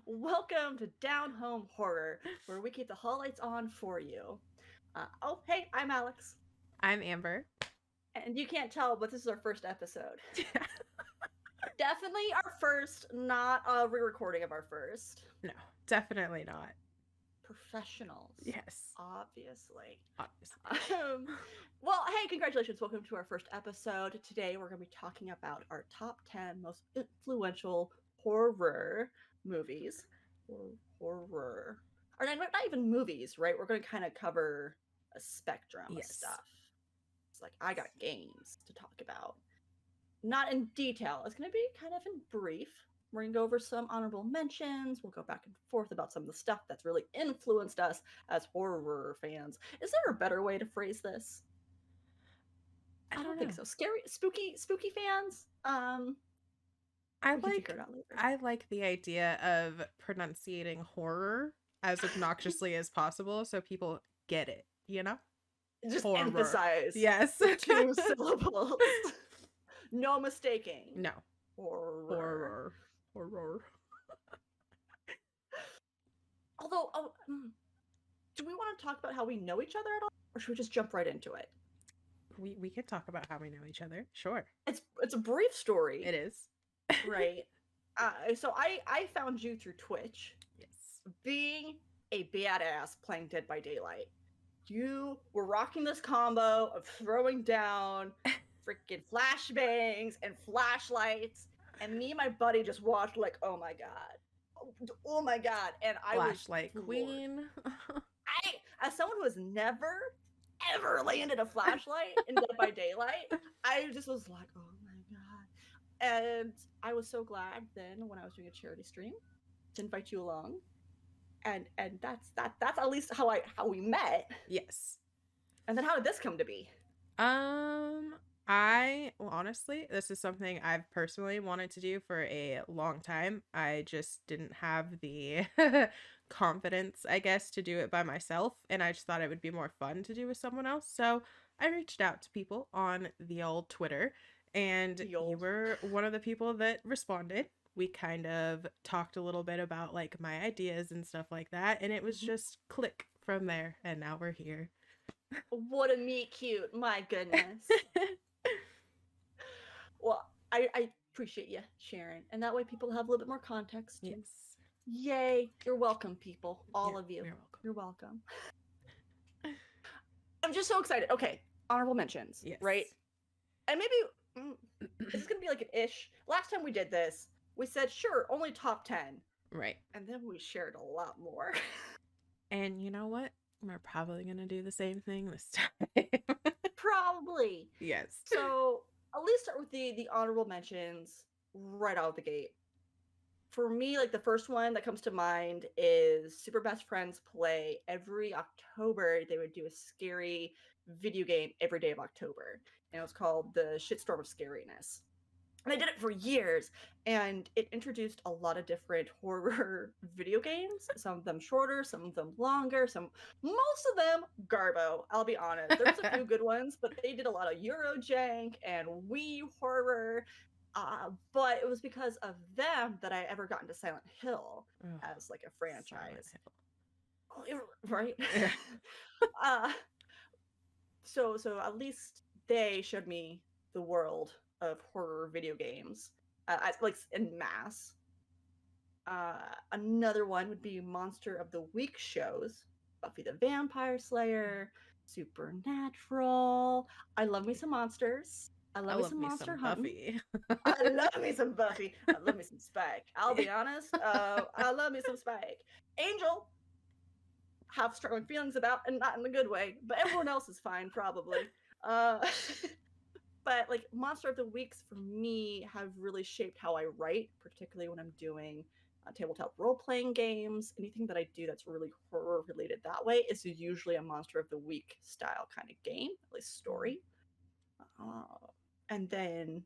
Welcome to Down Home Horror, where we keep the highlights on for you. Hey, I'm Alex. I'm Amber. And you can't tell, but this is our first episode. Definitely our first, not a re recording of our first. No, definitely not. Professionals. Yes. Obviously. Obviously. Well, hey, congratulations. Welcome to our first episode. Today we're going to be talking about our top 10 most influential horror movies. Horror. Or not even movies, right? We're going to kind of cover a spectrum of Yes. stuff. It's like, I got games to talk about. Not in detail. It's going to be kind of in brief. We're going to go over some honorable mentions. We'll go back and forth about some of the stuff that's really influenced us as horror fans. Is there a better way to phrase this? I don't think so. Scary, spooky fans. I like the idea of pronunciating horror as obnoxiously as possible so people get it, you know? Just horror. Emphasize. Yes. 2 syllables. No mistaking. No. Horror. Although, do we want to talk about how we know each other at all, or should we just jump right into it? We can talk about how we know each other. Sure. It's a brief story. It is. Right. So I found you through Twitch. Yes. Being a badass playing Dead by Daylight. You were rocking this combo of throwing down freaking flashbangs and flashlights, and me and my buddy just watched like, oh my god, and I Flashlight was queen. As someone who has never ever landed a flashlight in Dead by Daylight, I just was like, oh my god. And I was so glad then when I was doing a charity stream to invite you along. And that's at least how we met. Yes. And then how did this come to be? Honestly, this is something I've personally wanted to do for a long time. I just didn't have the confidence, I guess, to do it by myself, and I just thought it would be more fun to do with someone else. So I reached out to people on the old Twitter, and you were one of the people that responded. We kind of talked a little bit about like my ideas and stuff like that, and it was just click from there, and now we're here. What a meet cute, my goodness. Well, I appreciate you sharing, and that way people have a little bit more context too. Yes. Yay, you're welcome, people, all of you. You're welcome. I'm just so excited. Okay, honorable mentions, yes. Right? And maybe this is gonna be like an ish. Last time we did this, we said sure, only top 10. Right. And then we shared a lot more. And you know what? We're probably going to do the same thing this time. Probably. Yes. So at least start with the honorable mentions right out of the gate. For me, like the first one that comes to mind is Super Best Friends Play. Every October, they would do a scary video game every day of October. And it was called the Shitstorm of Scariness. And they did it for years, and it introduced a lot of different horror video games. Some of them shorter, some of them longer, most of them garbo, I'll be honest. There was a few good ones, but they did a lot of Eurojank and Wii horror. But it was because of them that I ever got into Silent Hill as like a franchise. Right? So at least they showed me the world of horror video games, like in mass. Another one would be Monster of the Week shows: Buffy the Vampire Slayer, Supernatural. I love me some monsters. I love me some monster hunting. I love me some Buffy. I love me some Spike. I'll be honest. I love me some Spike. Angel, have strong feelings about, and not in a good way, but everyone else is fine probably. But like Monster of the Weeks for me have really shaped how I write, particularly when I'm doing tabletop role-playing games. Anything that I do that's really horror related that way is usually a Monster of the Week style kind of game, at least story. And then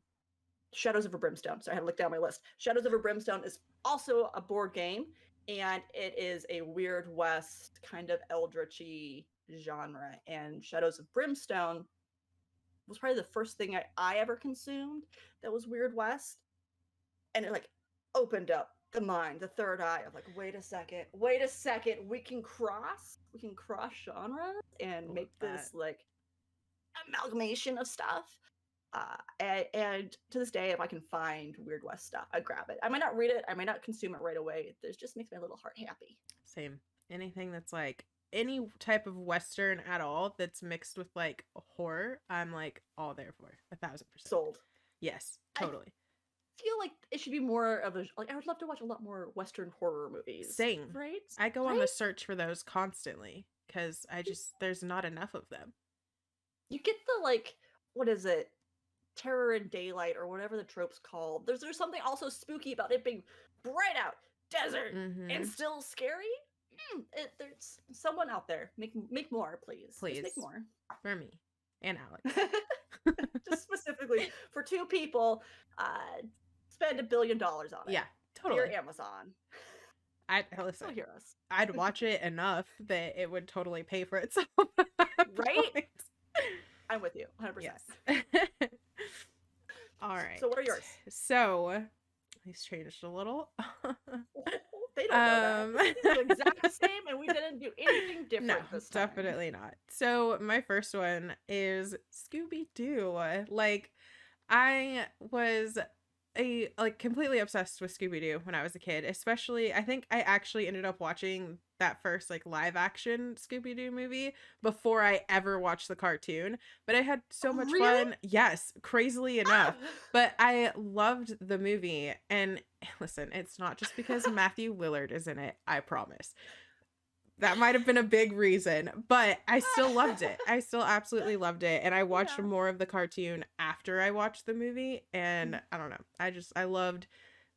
Shadows over Brimstone. So I had to look down my list. Shadows over Brimstone is also a board game, and it is a Weird West kind of eldritchy genre. And Shadows of Brimstone was probably the first thing I ever consumed that was Weird West, and it like opened up the mind, the third eye of like, wait a second, we can cross genres and Love make that. this like amalgamation of stuff. And to this day, if I can find Weird West stuff, I grab it. I might not read it, I might not consume it right away. This just makes my little heart happy. Same. Anything that's like any type of Western at all that's mixed with like horror, I'm like all there for 1,000%. Sold. Yes, I totally. feel like it should be more of a like. I would love to watch a lot more Western horror movies. Same. Right? I go on Right? the search for those constantly because there's not enough of them. You get the like, what is it? Terror in daylight or whatever the trope's called. There's something also spooky about it being bright out, desert, and still scary. There's someone out there. Make more, please. Please. Just make more. For me and Alex. Just specifically for two people, spend $1 billion on it. Yeah, totally. Dear Amazon. Listen, Still hear us. I'd watch it enough that it would totally pay for itself. Right? I'm with you, 100%. Yes. All right. So what are yours? So these changed a little. They don't know that. These are the exact same, and we didn't do anything different this time. Definitely not. So my first one is Scooby-Doo. Like, I was completely obsessed with Scooby-Doo when I was a kid. Especially, I think I actually ended up watching that first like live action Scooby-Doo movie before I ever watched the cartoon. But I had so much fun. Yes, crazily enough. But I loved the movie. And listen, it's not just because Matthew Lillard is in it, I promise. That might have been a big reason, but I still loved it. I still absolutely loved it. And I watched more of the cartoon after I watched the movie. And I don't know. I loved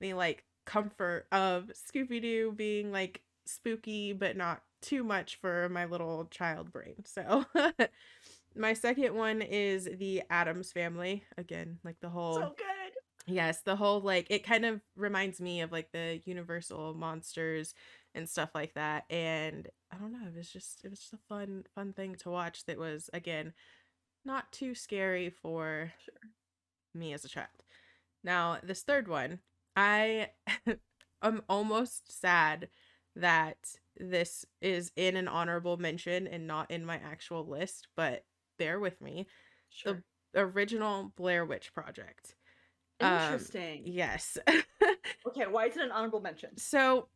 the like comfort of Scooby-Doo being like spooky, but not too much for my little child brain. So my second one is the Addams Family. Again, like the whole... So good. Yes, the whole like it kind of reminds me of like the Universal monsters and stuff like that. And I don't know, it was just a fun thing to watch that was, again, not too scary for me as a child. Now, this third one, I am almost sad that this is in an honorable mention and not in my actual list, but bear with me. The original Blair Witch Project. Interesting. Yes. Okay, why is it an honorable mention? So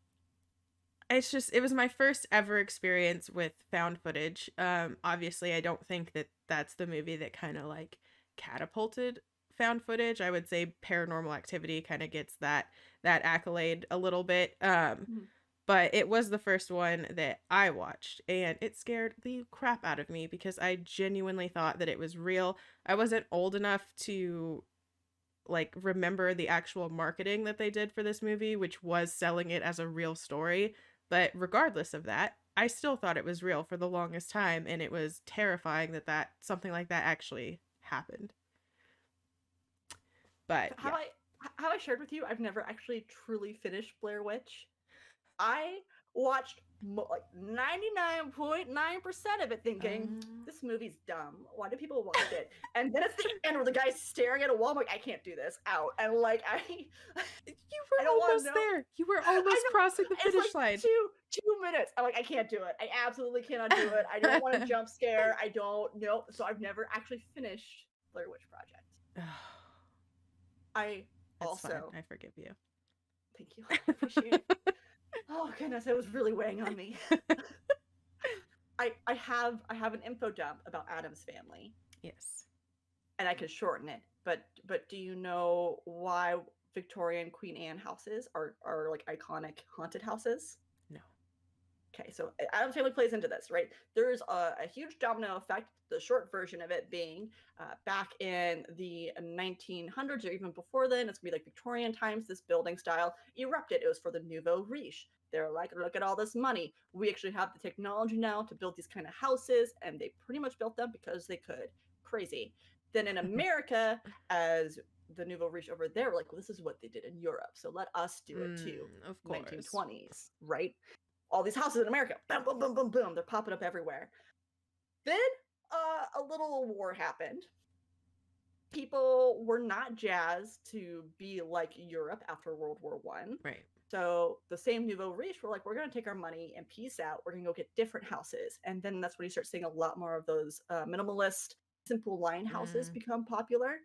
it was my first ever experience with found footage. Obviously I don't think that that's the movie that kind of like catapulted found footage. I would say Paranormal Activity kind of gets that accolade a little bit. But it was the first one that I watched, and it scared the crap out of me because I genuinely thought that it was real. I wasn't old enough to like remember the actual marketing that they did for this movie, which was selling it as a real story. But regardless of that, I still thought it was real for the longest time, and it was terrifying that something like that actually happened. But how I shared with you, I've never actually truly finished Blair Witch. I watched like 99.9% of it thinking, this movie's dumb. Why do people watch it? And then at the end where the guy's staring at a wall, I'm like, I can't do this. Out. And like, you were almost there. You were almost crossing the finish line. 2 minutes. I'm like, I can't do it. I absolutely cannot do it. I don't want to jump scare. I don't know. So I've never actually finished Blair Witch Project. That's fine. I forgive you. Thank you. I appreciate it. Oh goodness, it was really weighing on me. I have an info dump about Addams Family. Yes. And I can shorten it. But do you know why Victorian Queen Anne houses are like iconic haunted houses? No. Okay, so Addams Family plays into this, right? There's a huge domino effect, the short version of it being back in the 1900s or even before then. It's going to be like Victorian times, this building style erupted. It was for the nouveau riche. They're like, look at all this money. We actually have the technology now to build these kind of houses, and they pretty much built them because they could. Crazy. Then in America, as the nouveau riche over there, like, well, this is what they did in Europe, so let us do it too. Of course. 1920s, right? All these houses in America, boom, boom, boom, boom, boom. They're popping up everywhere. Then a little war happened. people were not jazzed to be like Europe after World War One. Right. So the same nouveau riche were like, we're going to take our money and peace out. We're going to go get different houses. And then that's when you start seeing a lot more of those minimalist, simple line houses become popular.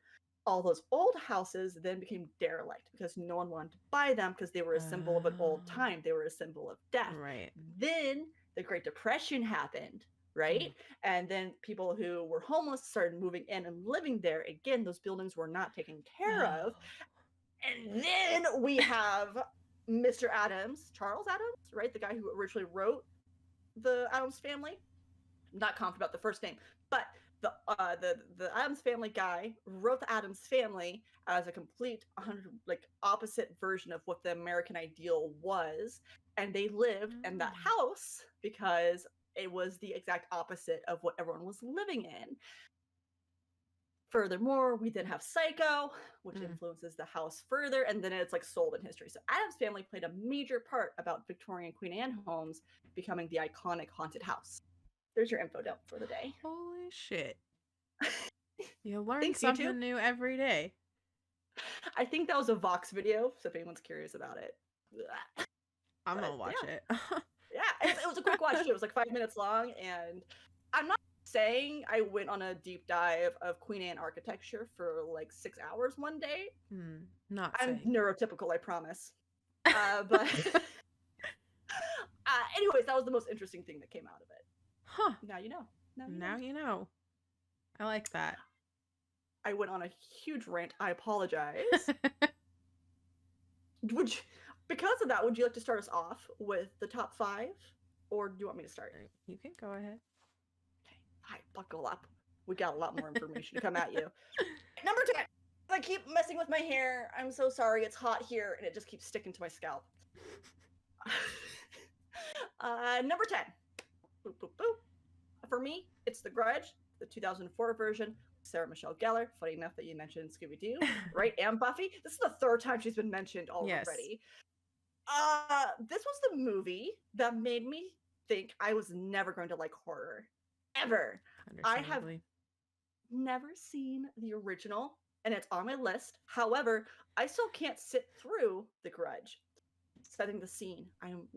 All those old houses then became derelict because no one wanted to buy them because they were a symbol of an old time. They were a symbol of death. Right. Then the Great Depression happened, right? And then people who were homeless started moving in and living there. Again, those buildings were not taken care of. And then we have Mr. Adams, Charles Adams, right? The guy who originally wrote the Adams Family. I'm not confident about the first name, but the Adams Family guy wrote the Adams Family as a complete opposite version of what the American ideal was, and they lived in that house because it was the exact opposite of what everyone was living in. Furthermore, we then have Psycho, which influences the house further, and then it's like sold in history. So Adam's Family played a major part about Victorian Queen Anne homes becoming the iconic haunted house. There's your info dump for the day. Holy shit. You learn something new every day. I think that was a Vox video, so if anyone's curious about it. I'm gonna watch it. Yeah, it was a quick watch too. It was like 5 minutes long, and I'm not saying I went on a deep dive of Queen Anne architecture for like 6 hours one day. Not I'm saying. neurotypical, I promise. But anyways, that was the most interesting thing that came out of it. Huh. Now you know. Now you know. I like that. I went on a huge rant. I apologize. Because of that, would you like to start us off with the top 5? Or do you want me to start? You can go ahead. Okay. All right, buckle up. We got a lot more information to come at you. Number 10. I keep messing with my hair. I'm so sorry. It's hot here, and it just keeps sticking to my scalp. Number 10. Boop, boop, boop. For me, it's The Grudge, the 2004 version. Sarah Michelle Gellar. Funny enough that you mentioned Scooby-Doo, right? And Buffy. This is the 3rd time she's been mentioned already. Yes. This was the movie that made me think I was never going to like horror. Ever. I have never seen the original, and it's on my list. However, I still can't sit through The Grudge. Setting the scene, I'm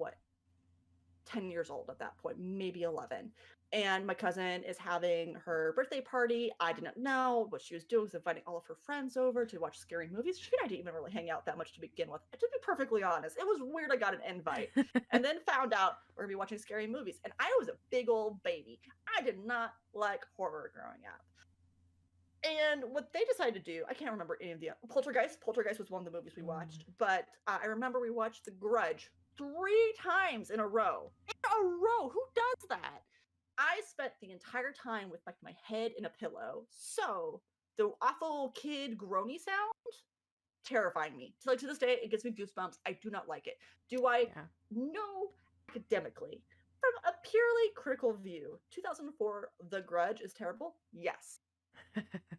10 years old at that point, maybe 11. And my cousin is having her birthday party. I didn't know what she was doing. Was inviting all of her friends over to watch scary movies. She and I didn't even really hang out that much to begin with. To be perfectly honest, it was weird I got an invite. And then found out we're going to be watching scary movies. And I was a big old baby. I did not like horror growing up. And what they decided to do, I can't remember any of the... Poltergeist. Poltergeist was one of the movies we watched. But I remember we watched The Grudge 3 times in a row. Who does that? I spent the entire time with my head in a pillow. So the awful kid groany sound, terrifying me. To this day, it gives me goosebumps. I do not like it. Do I know academically? From a purely critical view, 2004, The Grudge is terrible? Yes.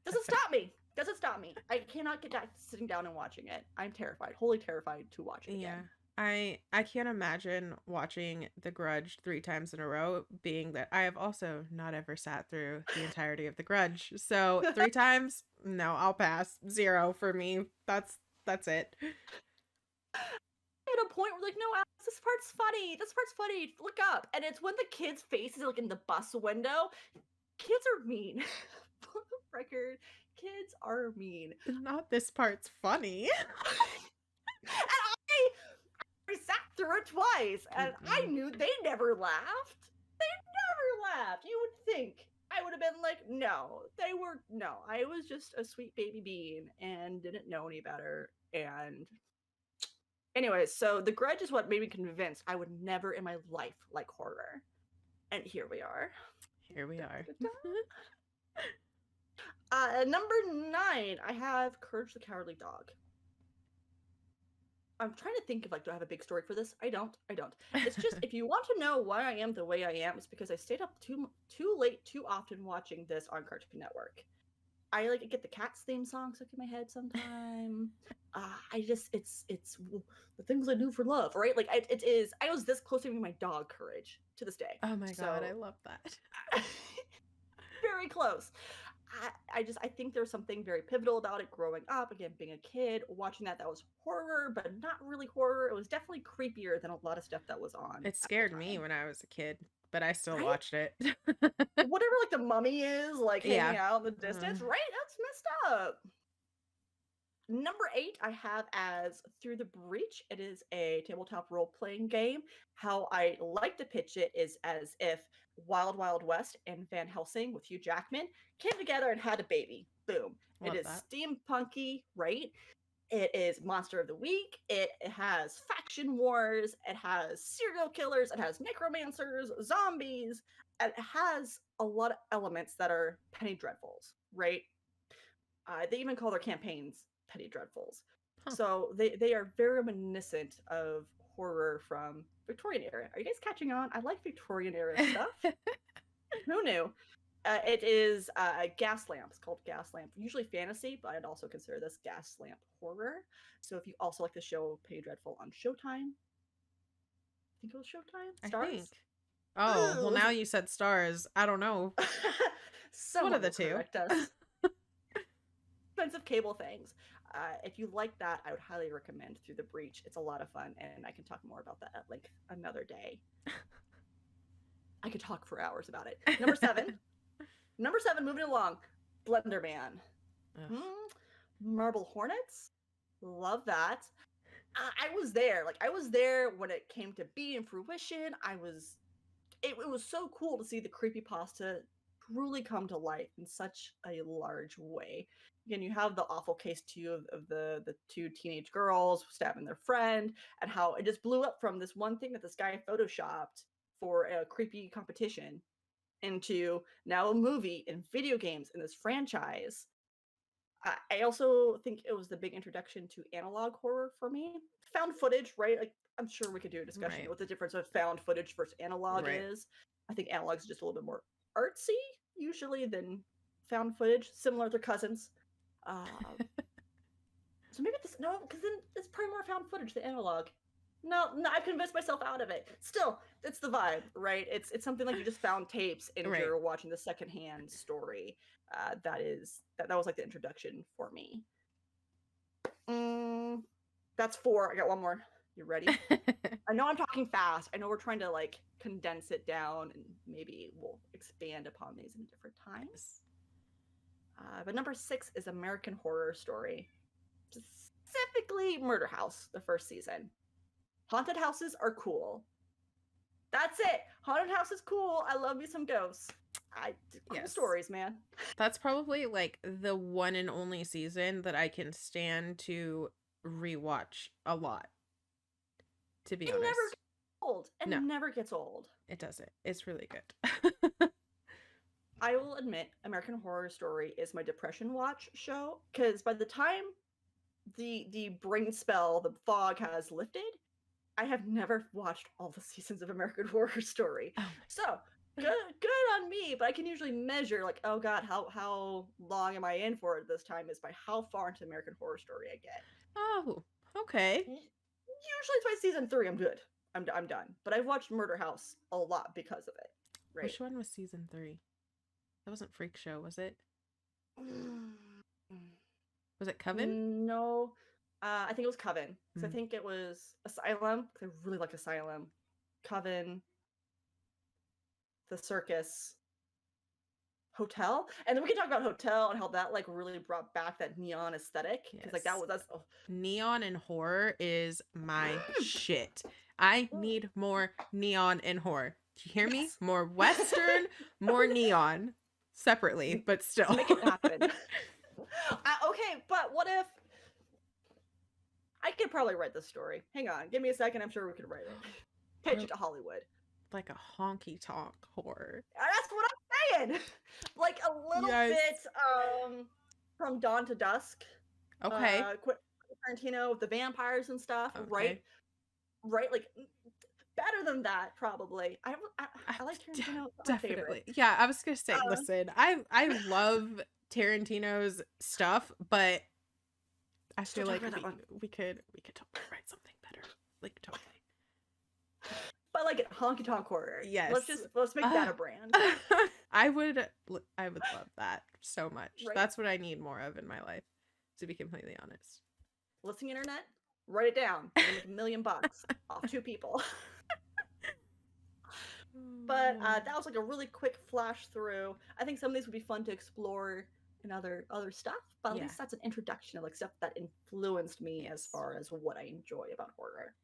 Doesn't stop me. I cannot get back to sitting down and watching it. I'm terrified. Wholly terrified to watch it again. Yeah. I can't imagine watching The Grudge 3 times in a row, being that I have also not ever sat through the entirety of The Grudge. So 3 times, no, I'll pass. 0 for me. That's it. At a point where no, Alex, this part's funny. Look up. And it's when the kid's face is in the bus window. Kids are mean. For the record, kids are mean. Not this part's funny. I sat through it twice, and I knew they never laughed. You would think I would have been like, no. I was just a sweet baby bean and didn't know any better. And anyways, so The Grudge is what made me convinced I would never in my life like horror. And here we are. Number 9, I have Courage the Cowardly Dog. I'm trying to think of do I have a big story for this? I don't. It's just, if you want to know why I am the way I am, it's because I stayed up too late too often watching this on Cartoon Network. I get the Cats theme song stuck in my head sometime. It's the things I do for love, right? It is. I was this close to giving my dog Courage to this day. Oh my god, I love that. Very close. I think there's something very pivotal about it growing up, again, being a kid, watching that was horror, but not really horror. It was definitely creepier than a lot of stuff that was on It at the scared me time. when I was a kid, but I still Right? watched it. Whatever like the mummy is, like hanging Yeah. out in the Uh, distance, right? That's messed up. Number 8, I have as Through the Breach. It is a tabletop role playing game. How I like to pitch it is as if Wild Wild West and Van Helsing with Hugh Jackman came together and had a baby. Boom. It love is that. steampunky, right? It is Monster of the Week. It has faction wars. It has serial killers. It has necromancers, zombies. And it has a lot of elements that are penny dreadfuls, right? They even call their campaigns Petty Dreadfuls. Huh. So they are very reminiscent of horror from Victorian era. Are you guys catching on? I like Victorian era stuff. Who knew? It is a gas lamp. It's called Gas Lamp. Usually fantasy, but I'd also consider this gas lamp horror. So if you also like the show Penny Dreadful on Showtime, I think it was Showtime? I think. Stars? Oh, well, Ooh. now you said stars. I don't know. One of Someone the will two. correct us. Expensive cable things. If you like that, I would highly recommend Through the Breach. It's a lot of fun, and I can talk more about that at like another day. I could talk for hours about it. Number 7. Number 7, moving along. Slenderman. Marble Hornets. Love that. I was there. Like I was there when it came to being fruition. It was so cool to see the creepypasta truly come to life in such a large way. Again, you have the awful case too of the two teenage girls stabbing their friend, and how it just blew up from this one thing that this guy photoshopped for a creepy competition into now a movie and video games in this franchise. I also think it was the big introduction to analog horror for me. Found footage, right? Like I'm sure we could do a discussion Right. what the difference of found footage versus analog Right. is. I think analog's just a little bit more artsy usually than found footage. Similar, they're cousins. Uh, so maybe this no, because then it's probably more found footage than analog. No, no, I've convinced myself out of it. Still, it's the vibe, right? It's something like you just found tapes and Right. you're watching the secondhand story. That was like the introduction for me. That's 4. I got one more. You ready? I know I'm talking fast. I know we're trying to like condense it down, and maybe we'll expand upon these in different times. Yes. But number 6 is American Horror Story, specifically Murder House, the first season. Haunted houses are cool. That's it. Haunted house is cool. I love me some ghosts. Cool Yes. stories, man. That's probably like the one and only season that I can stand to rewatch a lot. To be honest. Never gets old. It No. never gets old. It doesn't. It's really good. I will admit, American Horror Story is my depression watch show, because by the time the brain spell, the fog has lifted, I have never watched all the seasons of American Horror Story. Oh. So good on me, but I can usually measure like, oh god, how long am I in for it this time is by how far into American Horror Story I get. Oh, okay. Usually it's by season 3 I'm good. I'm done. But I've watched Murder House a lot because of it. Right. Which one was season 3? That wasn't Freak Show, was it? Was it Coven? No. I think it was Coven. Because I think it was Asylum. Because I really liked Asylum. Coven. The Circus. Hotel. And then we can talk about Hotel and how that like really brought back that neon aesthetic. Because like that's neon and horror is my shit. I need more neon and horror. Do you hear me? More Western, more neon. Separately, but still. Make it happen. Okay, but what if I could probably write this story. Hang on, give me a second. I'm sure we could write it. Pitch it to Hollywood. Like a honky tonk horror. That's what I'm saying. Like a little bit from Dawn to Dusk. Okay. Tarantino with the vampires and stuff, right? Right, like better than that probably. I like Tarantino. Definitely. Yeah, I was gonna say, listen, I love Tarantino's stuff, but I feel like we could totally write something better. Like totally. But like honky tonk horror. Yes. Let's make that a brand. I would love that so much. Right? That's what I need more of in my life, to be completely honest. Listening internet, write it down. You're gonna make $1,000,000 off 2 people. But that was like a really quick flash through. I think some of these would be fun to explore in other stuff, but at Yeah. least that's an introduction of like stuff that influenced me as Yes. far as what I enjoy about horror.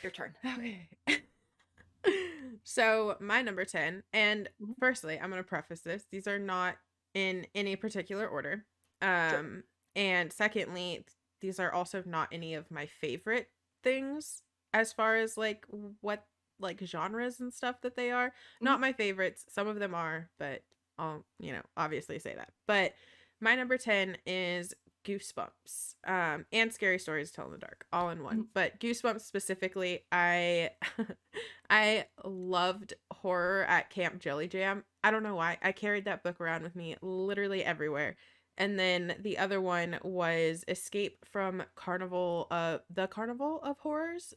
Your turn. Okay. So my number 10, and Mhm. firstly, I'm going to preface this. These are not in any particular order. Sure. And secondly, these are also not any of my favorite things as far as like what like genres and stuff that they are. Mhm. Not my favorites. Some of them are, but I'll, obviously say that. But my number 10 is Goosebumps, and Scary Stories to Tell in the Dark, all in one. Mhm. But Goosebumps specifically, I I loved horror at Camp Jelly Jam. I don't know why. I carried that book around with me literally everywhere. And then the other one was Escape from the Carnival of Horrors.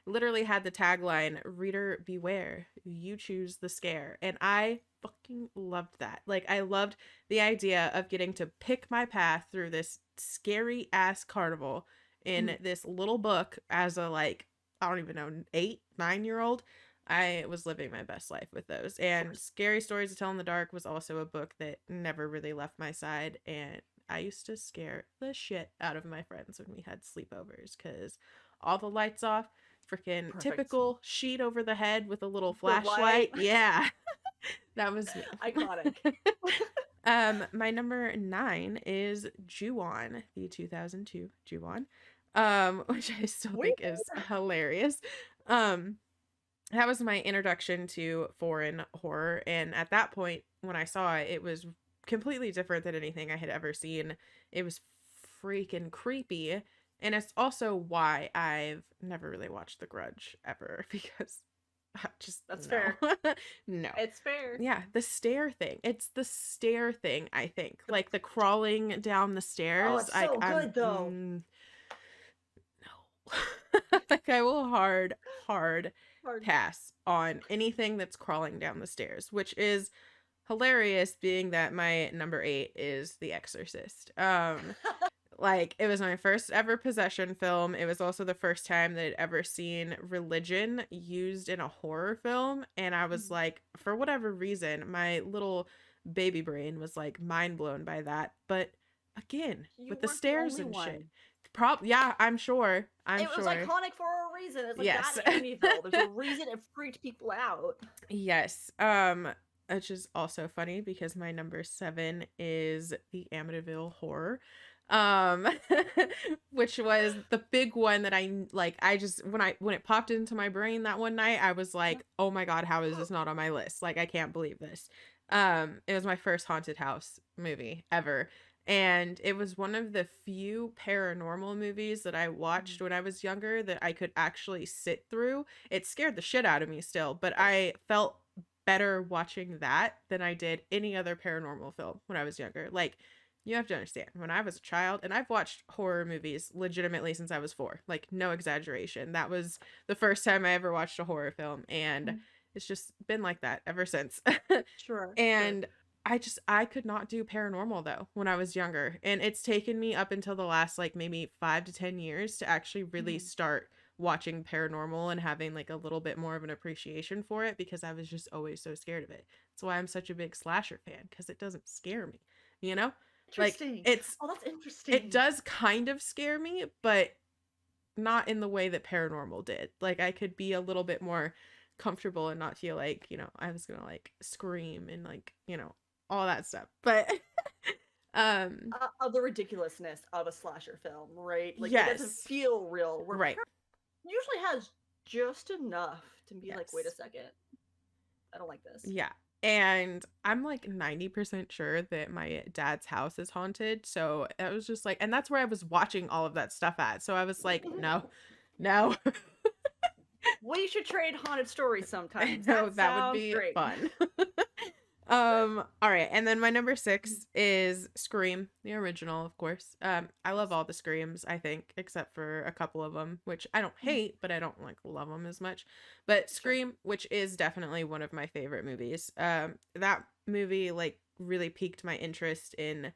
Literally had the tagline, "Reader beware, you choose the scare." And I fucking loved that. Like, I loved the idea of getting to pick my path through this scary ass carnival in Mhm. this little book as a, like, I don't even know, 8, 9-year-old. I was living my best life with those. Of And course. Scary Stories to Tell in the Dark was also a book that never really left my side. And I used to scare the shit out of my friends when we had sleepovers because all the lights off, freaking Perfect. typical sheet over the head with a little The light. flashlight. Yeah, that was me. Iconic. My number 9 is Ju-on, the 2002 Ju-on, which I still Weird. think is hilarious. Um, that was my introduction to foreign horror, and at that point, when I saw it, it was completely different than anything I had ever seen. It was freaking creepy, and it's also why I've never really watched The Grudge ever because just That's no. fair. No. It's fair. Yeah, the stair thing. It's the stair thing, I think. The- Like the crawling down the Oh, stairs. it's Like so I'm good though. no. Like I will hard Hard. pass on anything that's crawling down the stairs, which is hilarious being that my number 8 is The Exorcist. Like it was my first ever possession film. It was also the first time that I'd ever seen religion used in a horror film, and I was like, for whatever reason, my little baby brain was like mind blown by that. But again, You with the weren't the stairs only and shit. one. Yeah, I'm sure. It was Sure. iconic for a reason. It's like Yes. that Amityville. There's a reason it freaked people out. Yes. Which is also funny because my number 7 is the Amityville Horror. Um, which was the big one that I just when it popped into my brain that one night, I was like, "Oh my God, how is this not on my list? Like I can't believe this." It was my first haunted house movie ever. And it was one of the few paranormal movies that I watched when I was younger that I could actually sit through. It scared the shit out of me still, but I felt better watching that than I did any other paranormal film when I was younger. Like, you have to understand, when I was a child, and I've watched horror movies legitimately since I was 4, like, no exaggeration. That was the first time I ever watched a horror film, and it's just been like that ever since. Sure. And I could not do paranormal though when I was younger. And it's taken me up until the last like maybe 5 to 10 years to actually really start watching paranormal and having like a little bit more of an appreciation for it because I was just always so scared of it. That's why I'm such a big slasher fan because it doesn't scare me, you know? Like Interesting. Oh, that's interesting. it does kind of scare me, but not in the way that paranormal did. Like I could be a little bit more comfortable and not feel like, I was gonna like scream and like, all that stuff. But Of the ridiculousness of a slasher film, right? Like it doesn't yes. feel real. Where Right. usually has just enough to be like, wait a Yes. second, I don't like this. Yeah. And I'm like 90% sure that my dad's house is haunted. So it was just like, and that's where I was watching all of that stuff at. So I was like, no. We should trade haunted stories I sometimes. know That that would sounds be great. fun. All right, and then my number 6 is Scream, the original, of course. I love all the Screams, I think, except for a couple of them, which I don't Mhm. hate, but I don't like love them as much. But Sure. Scream, which is definitely one of my favorite movies. That movie like really piqued my interest in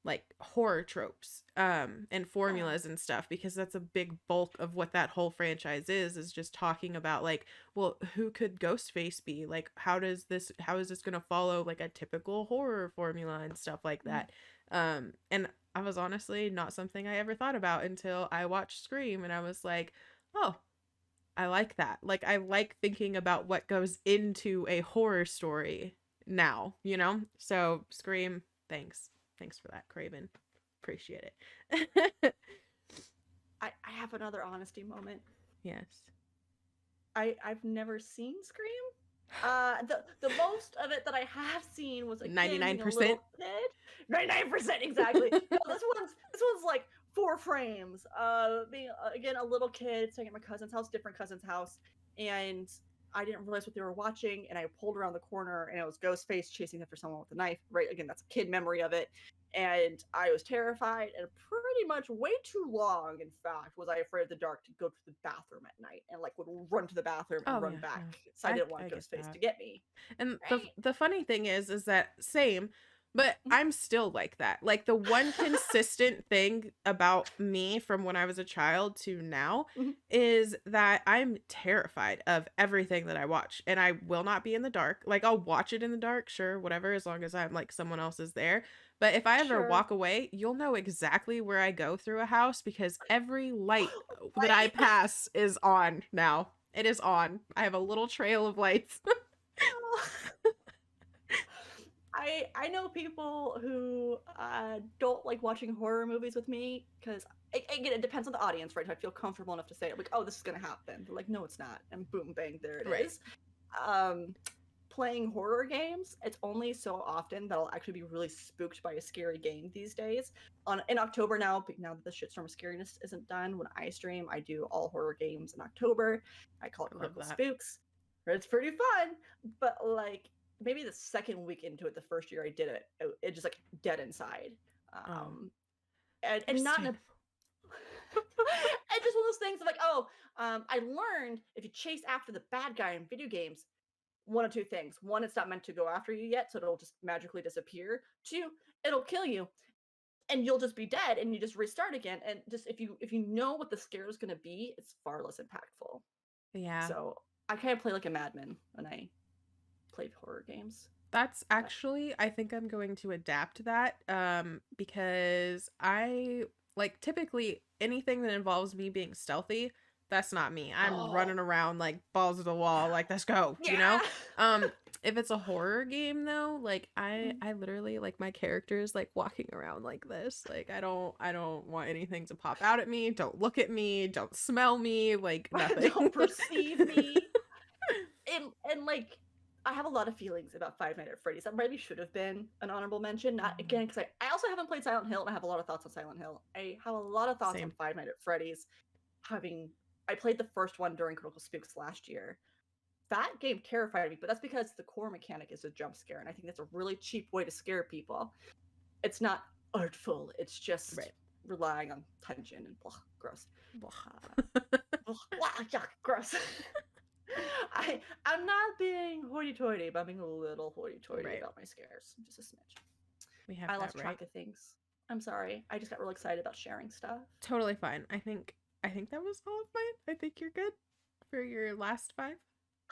like horror tropes and Yeah. formulas and stuff, because that's a big bulk of what that whole franchise is just talking about like, well, who could Ghostface be, like how is this going to follow like a typical horror formula and stuff like Mhm. that. And I was honestly not something I ever thought about until I watched Scream, and I was like, oh, I like that. Like, I like thinking about what goes into a horror story now, you know? So, Scream, thanks. Thanks for that, Craven. Appreciate it. I have another honesty moment. Yes. I've never seen Scream. The most of it that I have seen was again being a 99%. little kid. 99% exactly. No, this one's like 4 frames. Being again a little kid staying at my cousin's house, different cousin's house, and I didn't realize what they were watching, and I pulled around the corner, and it was Ghostface chasing after someone with a knife. Right, again, that's a kid memory of it, and I was terrified, and pretty much way too long, in fact, was I afraid of the dark to go to the bathroom at night, and like would run to the bathroom and Oh run yeah, back, no. so I didn't I want get Ghostface that. to get me. And Right? the funny thing is that same, but Mhm, I'm still like that. Like the one consistent thing about me from when I was a child to now mhm. is that I'm terrified of everything that I watch, and I will not be in the dark. Like I'll watch it in the dark, sure, whatever, as long as I'm like someone else is there. But if I ever Sure. walk away, you'll know exactly where I go through a house because every light that I Right? pass is on now. It is on. I have a little trail of lights. I know people who don't like watching horror movies with me because again it depends on the audience, right? If I feel comfortable enough to say like, oh, this is gonna happen. They're like, no, it's not, and boom, bang, there it Right. is. Um, Playing horror games, it's only so often that I'll actually be really spooked by a scary game these days. On in October now, now that the Shitstorm Scariness isn't done, when I stream, I do all horror games in October. I call it I love Critical that. Spooks. It's pretty fun, but like maybe the second week into it, the first year I did it, it just like dead inside. Oh, Um, and not in a understandable. and just one of those things of like, oh, I learned if you chase after the bad guy in video games, one of two things. One, it's not meant to go after you yet, so it'll just magically disappear. Two, it'll kill you and you'll just be dead and you just restart again. And just if you know what the scare is gonna be, it's far less impactful. Yeah. So I kind of play like a madman when I play horror games. That's But actually, I think I'm going to adapt that because I like typically anything that involves me being stealthy, that's not me. I'm oh running around like balls to the wall, like let's go, you know? yeah. Um if it's a horror game though, like Mm. I literally like my characters like walking around like this. Like I don't want anything to pop out at me. Don't look at me, don't smell me, like nothing. Don't perceive me. And like I have a lot of feelings about Five Nights at Freddy's. That maybe should have been an honorable mention. Not Mhm. again, because I also haven't played Silent Hill and I have a lot of thoughts on Silent Hill. I have a lot of thoughts on Same. Five Nights at Freddy's. Having I played the first one during Critical Spooks last year. That game terrified me, but that's because the core mechanic is a jump scare, and I think that's a really cheap way to scare people. It's not artful. It's just Right. relying on tension and blah, gross. Uh, blah, yuck, gross. I'm not being hoity-toity, but I'm being a little hoity-toity Right. about my scares, just a smidge. We have I that lost right. track of things. I'm sorry. I just got real excited about sharing stuff. Totally fine. I think that was all of mine. I think you're good for your last 5.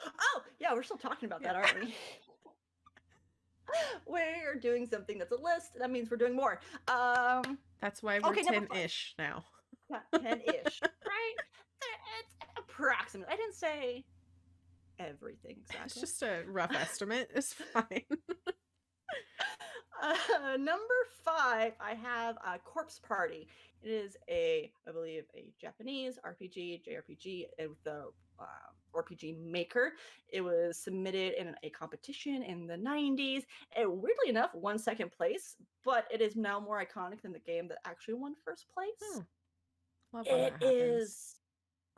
Oh, yeah, we're still talking about Yeah. that, aren't we? We're doing something that's a list. That means we're doing more. Um, That's why we're okay, number five. 10-ish now. Yeah, 10-ish, right? It's approximate. I didn't say everything It's exactly. just a rough estimate. It's fine. Number five, I have a Corpse Party. It is I believe, a Japanese RPG, JRPG with the RPG maker. It was submitted in a competition in the 90s. And weirdly enough, won second place, but it is now more iconic than the game that actually won first place. Oh, love when It that happens. is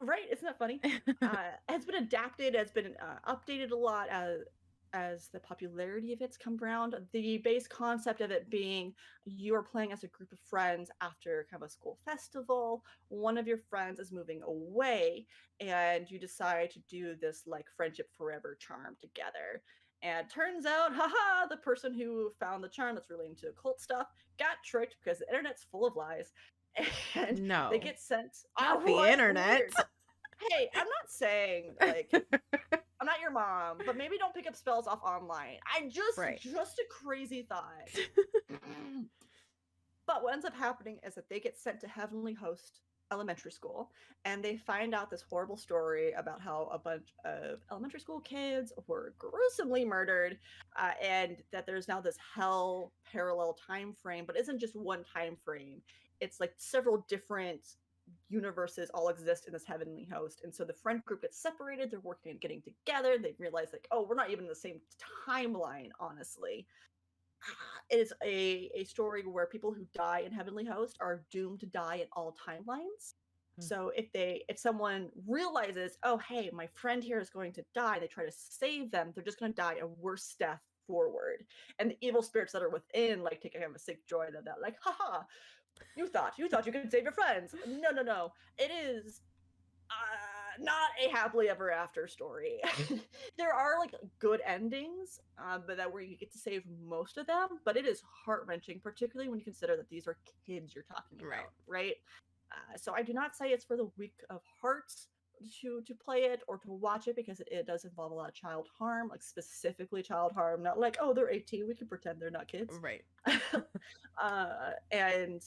right. Isn't that funny? Has been adapted, has been updated a lot. as the popularity of it's come around, the base concept of it being you are playing as a group of friends after kind of a school festival. One of your friends is moving away, and you decide to do this like friendship forever charm together. And turns out, haha, the person who found the charm that's really into occult stuff got tricked because the internet's full of lies. And they No, get sent. not the What? internet. Weird. Hey, I'm not saying like I'm not your mom, but maybe don't pick up spells off online. Right. Just a crazy thought. But what ends up happening is that they get sent to Heavenly Host Elementary School, and they find out this horrible story about how a bunch of elementary school kids were gruesomely murdered, and that there's now this hell parallel time frame, but it isn't just one time frame. It's like several different universes all exist in this heavenly host, and so the friend group gets separated. They're working and getting together. They realize like, oh, we're not even in the same timeline, honestly. It is a story where people who die in Heavenly Host are doomed to die in all timelines. So if someone realizes, oh hey, my friend here is going to die, they try to save them, they're just going to die a worse death forward. And the evil spirits that are within like take kind of a sick joy of that, like, haha, you thought you could save your friends. No, no, no. It is not a happily ever after story. There are like good endings, but that where you get to save most of them. But it is heart wrenching, particularly when you consider that these are kids you're talking Right. about, right? So I do not say it's for the weak of heart to play it or to watch it, because it does involve a lot of child harm, like specifically child harm. Not like, oh, they're 18, we can pretend they're not kids. Right. And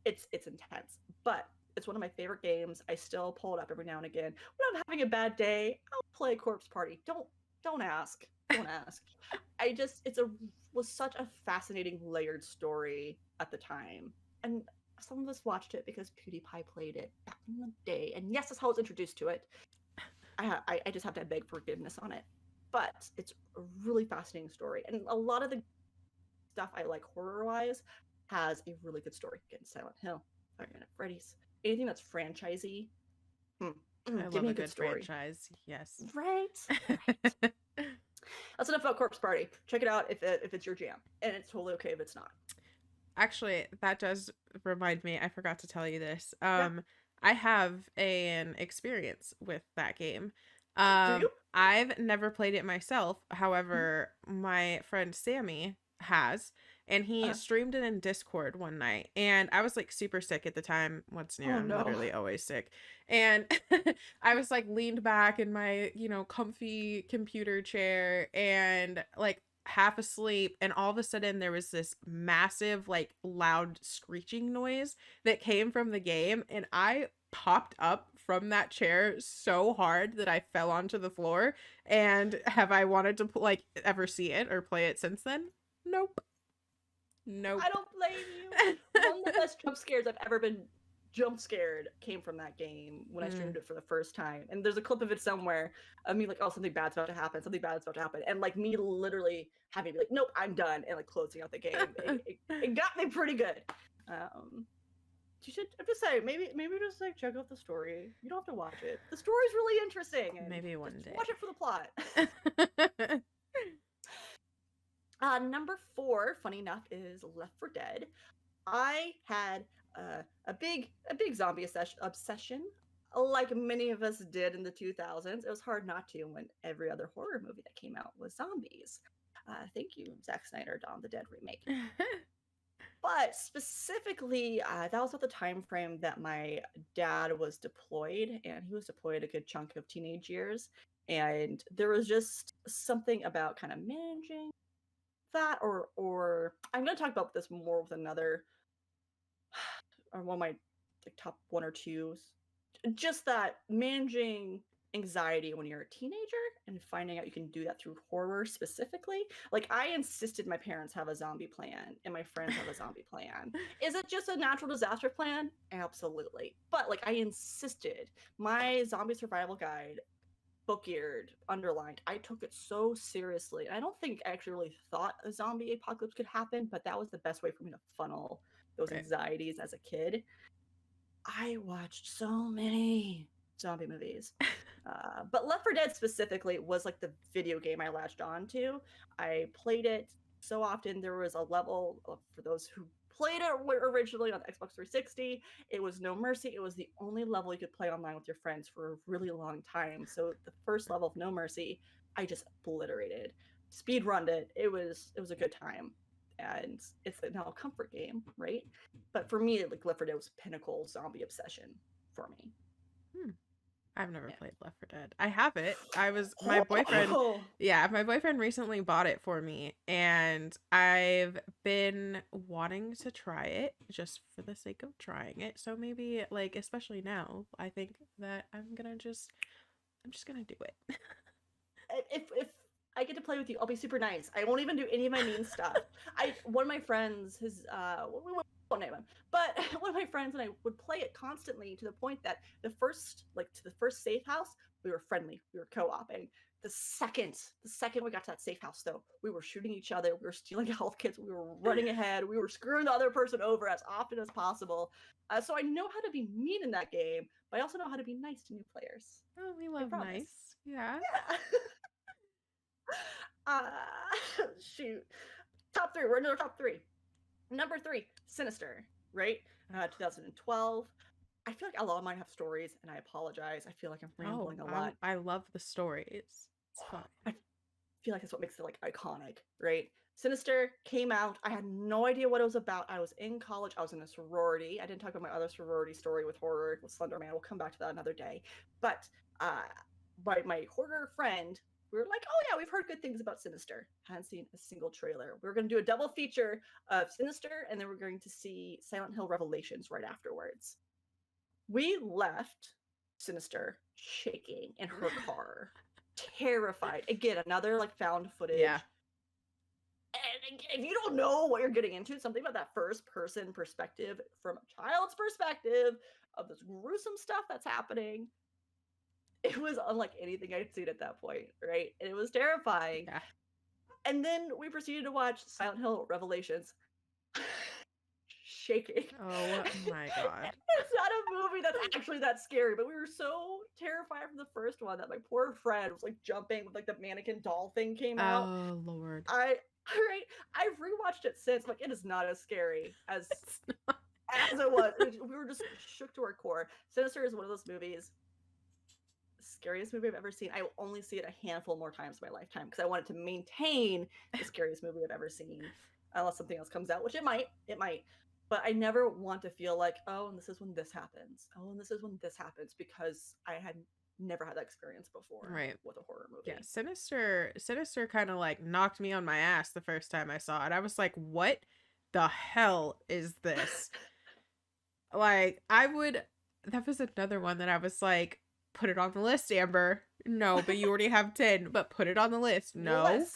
it's intense, but it's one of my favorite games. I still pull it up every now and again. When I'm having a bad day, I'll play Corpse Party. Don't ask. Don't ask. It's a was such a fascinating layered story at the time. And some of us watched it because PewDiePie played it back in the day. And yes, that's how I was introduced to it. I just have to beg forgiveness on it. But it's a really fascinating story. And a lot of the stuff I like horror wise has a really good story. Again, Silent Hill, Five Nights at Freddy's, anything that's franchisey. I Give love me a a good good story. franchise. Yes. Right, right. That's enough about Corpse Party. Check it out if it's your jam, and it's totally okay if it's not. Actually, that does remind me. I forgot to tell you this. Yeah. I have an experience with that game. Do you? I've never played it myself. However, my friend Sammy has, and he Uh, streamed it in Discord one night. And I was like super sick at the time. What's new? oh I'm no. literally always sick. And I was like leaned back in my, comfy computer chair and like half asleep, and all of a sudden there was this massive like loud screeching noise that came from the game, and I popped up from that chair so hard that I fell onto the floor. And have I wanted to like ever see it or play it since then? Nope. Nope. I don't blame you. One of the best jump scares I've ever been jump scared came from that game when I streamed it for the first time. And there's a clip of it somewhere of me like, oh, something bad's about to happen, something bad's about to happen. And like me literally having to be like, nope, I'm done, and like closing out the game. It got me pretty good. You should, I'm just saying, maybe just like check out the story. You don't have to watch it. The story's really interesting. And Maybe one day. watch it for the plot. Number 4, funny enough, is Left 4 Dead. I had a big zombie obsession, like many of us did in the 2000s. It was hard not to when every other horror movie that came out was zombies. Thank you, Zack Snyder, Dawn of the Dead remake. But specifically, that was at the time frame that my dad was deployed, and he was deployed a good chunk of teenage years. And there was just something about kind of managing that, or I'm going to talk about this more with another, or one of my like top 1 or 2s. Just that managing anxiety when you're a teenager and finding out you can do that through horror specifically. Like I insisted my parents have a zombie plan and my friends have a zombie plan. Is it just a natural disaster plan? Absolutely. But like I insisted. My zombie survival guide, book-eared, underlined, I took it so seriously. I don't think I actually really thought a zombie apocalypse could happen, but that was the best way for me to funnel those Right. anxieties as a kid. I watched so many zombie movies. But Left 4 Dead specifically was like the video game I latched on to. I played it so often. There was a level for those who played it originally on Xbox 360. It was No Mercy. It was the only level you could play online with your friends for a really long time. So the first level of No Mercy, I just obliterated, speed runned it. It was a good time, and it's now a comfort game, right? But for me, like Left 4 Dead was pinnacle zombie obsession for me. Hmm. I've never Yeah. played Left 4 Dead. I have it. My boyfriend, yeah, my boyfriend recently bought it for me, and I've been wanting to try it just for the sake of trying it. So maybe, like, especially now, I think that I'm just gonna do it. If I get to play with you, I'll be super nice. I won't even do any of my mean stuff. One of my friends, we won't name him, but one of my friends and I would play it constantly to the point that the first safe house, we were friendly, we were co-oping. The second we got to that safe house, though, we were shooting each other, we were stealing health kits, we were running ahead, we were screwing the other person over as often as possible. So I know how to be mean in that game, but I also know how to be nice to new players. Oh, we I love promise. nice. Yeah. Yeah. Uh, shoot. Top three. We're in our top three. Number three, Sinister, right? 2012. I feel like a lot of mine have stories, and I apologize. I feel like I'm Oh, rambling a lot. I love the stories. It's fun. I feel like that's what makes it like iconic, right? Sinister came out. I had no idea what it was about. I was in college. I was in a sorority. I didn't talk about my other sorority story with horror with Slenderman. We'll come back to that another day. But by my horror friend, we were like, oh yeah, we've heard good things about Sinister. Hadn't seen a single trailer. We were going to do a double feature of Sinister, and then we're going to see Silent Hill Revelations right afterwards. We left Sinister shaking in her car, terrified. Again, another like found footage. Yeah. And if you don't know what you're getting into, something about that first person perspective from a child's perspective of this gruesome stuff that's happening, it was unlike anything I'd seen at that point, right? And it was terrifying. Yeah. And then we proceeded to watch Silent Hill Revelations. Shaking. Oh my god. It's not a movie that's actually that scary, but we were so terrified from the first one that my poor friend was like jumping with like the mannequin doll thing came out. Oh Lord. I've rewatched it since. Like, it is not as scary as it was. We were just shook to our core. Sinister is one of those movies, scariest movie I've ever seen. I will only see it a handful more times in my lifetime because I want it to maintain the scariest movie I've ever seen, unless something else comes out, which it might. But I never want to feel like, oh, and this is when this happens. Oh, and this is when this happens, because I had never had that experience before, right, with a horror movie. Yeah, Sinister kind of like knocked me on my ass the first time I saw it. I was like, what the hell is this? Like, that was another one that I was like, put it on the list, Amber. No, but you already have 10, but put it on the list. No. Yes.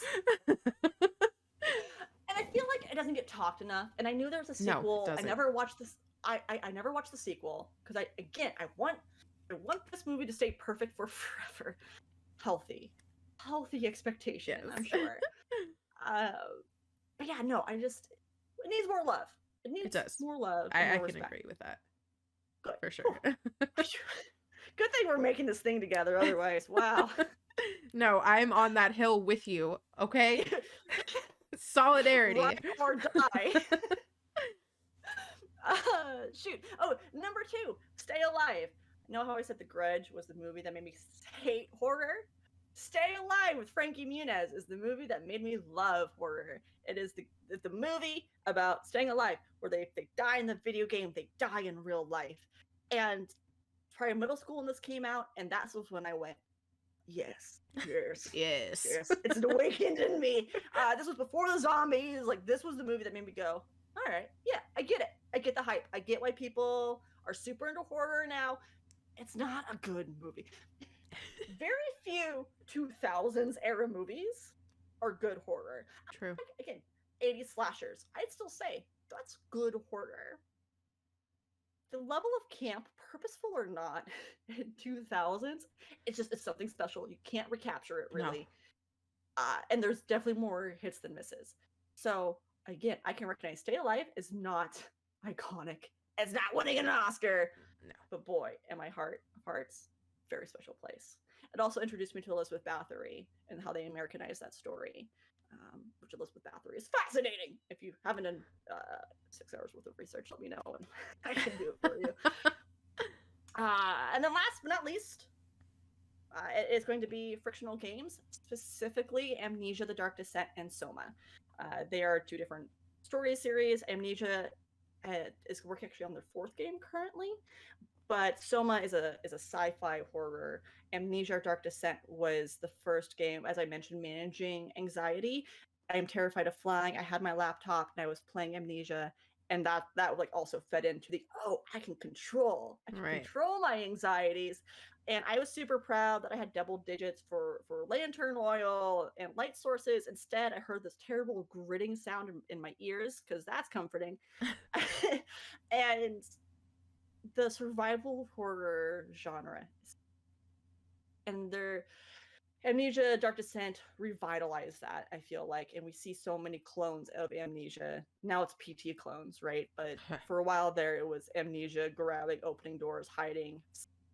And I feel like it doesn't get talked enough. And I knew there was a sequel. No, I never watched this. I never watched the sequel because I want this movie to stay perfect for forever. Healthy expectation, yes. I'm sure. But yeah, no, it needs more love. It does. More love. I can agree with that. Good. For sure. Good thing we're making this thing together. Otherwise, wow. No, I'm on that hill with you. Okay. Solidarity. Ride or die. Shoot. Oh, number 2, Stay Alive. You know how I said The Grudge was the movie that made me hate horror? Stay Alive with Frankie Muniz is the movie that made me love horror. It is the movie about staying alive, where they die in the video game, they die in real life. And probably middle school when this came out, and that was when I went, yes. It's awakened in me. This was before the zombies. Like, this was the movie that made me go, all right, yeah, I get it. I get the hype. I get why people are super into horror now. It's not a good movie. Very few 2000s era movies are good horror. True. Again, 80s slashers. I'd still say that's good horror. The level of camp, purposeful or not, in 2000s, it's something special. You can't recapture it, really. No. And there's definitely more hits than misses. So, again, I can recognize Stay Alive is not iconic. It's not winning an Oscar. No. But boy, in my heart of hearts, very special place. It also introduced me to Elizabeth Bathory and how they Americanized that story, which Elizabeth Bathory is fascinating. If you haven't done 6 hours worth of research, let me know and I can do it for you. And then last but not least, it is going to be frictional games, specifically Amnesia: The Dark Descent and Soma. They are 2 different story series. Amnesia is working actually on their 4th game currently, but Soma is a sci-fi horror. Amnesia: Dark Descent was the first game, as I mentioned, managing anxiety. I am terrified of flying. I had my laptop and I was playing Amnesia, and that like also fed into the I can control my anxieties. And I was super proud that I had double digits for lantern oil and light sources. Instead, I heard this terrible gritting sound in my ears, because that's comforting. And the survival horror genre, and their Amnesia: Dark Descent revitalized that, I feel like, and we see so many clones of Amnesia. Now it's PT clones, right? But for a while there, it was Amnesia grabbing, opening doors, hiding,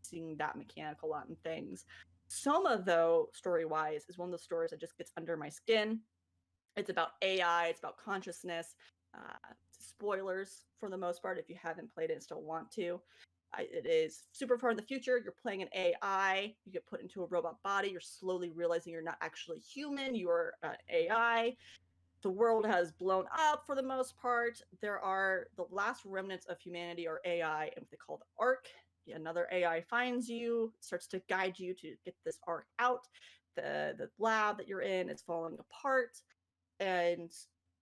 seeing that mechanical on things. Soma, though, story-wise, is one of those stories that just gets under my skin. It's about AI, it's about consciousness. Spoilers for the most part if you haven't played it and still want to. It is super far in the future. You're playing an AI. You get put into a robot body. You're slowly realizing you're not actually human. You're an AI. The world has blown up for the most part. There are the last remnants of humanity are AI and what they call the Ark. Another AI finds you, starts to guide you to get this Ark out. The lab that you're in is falling apart, and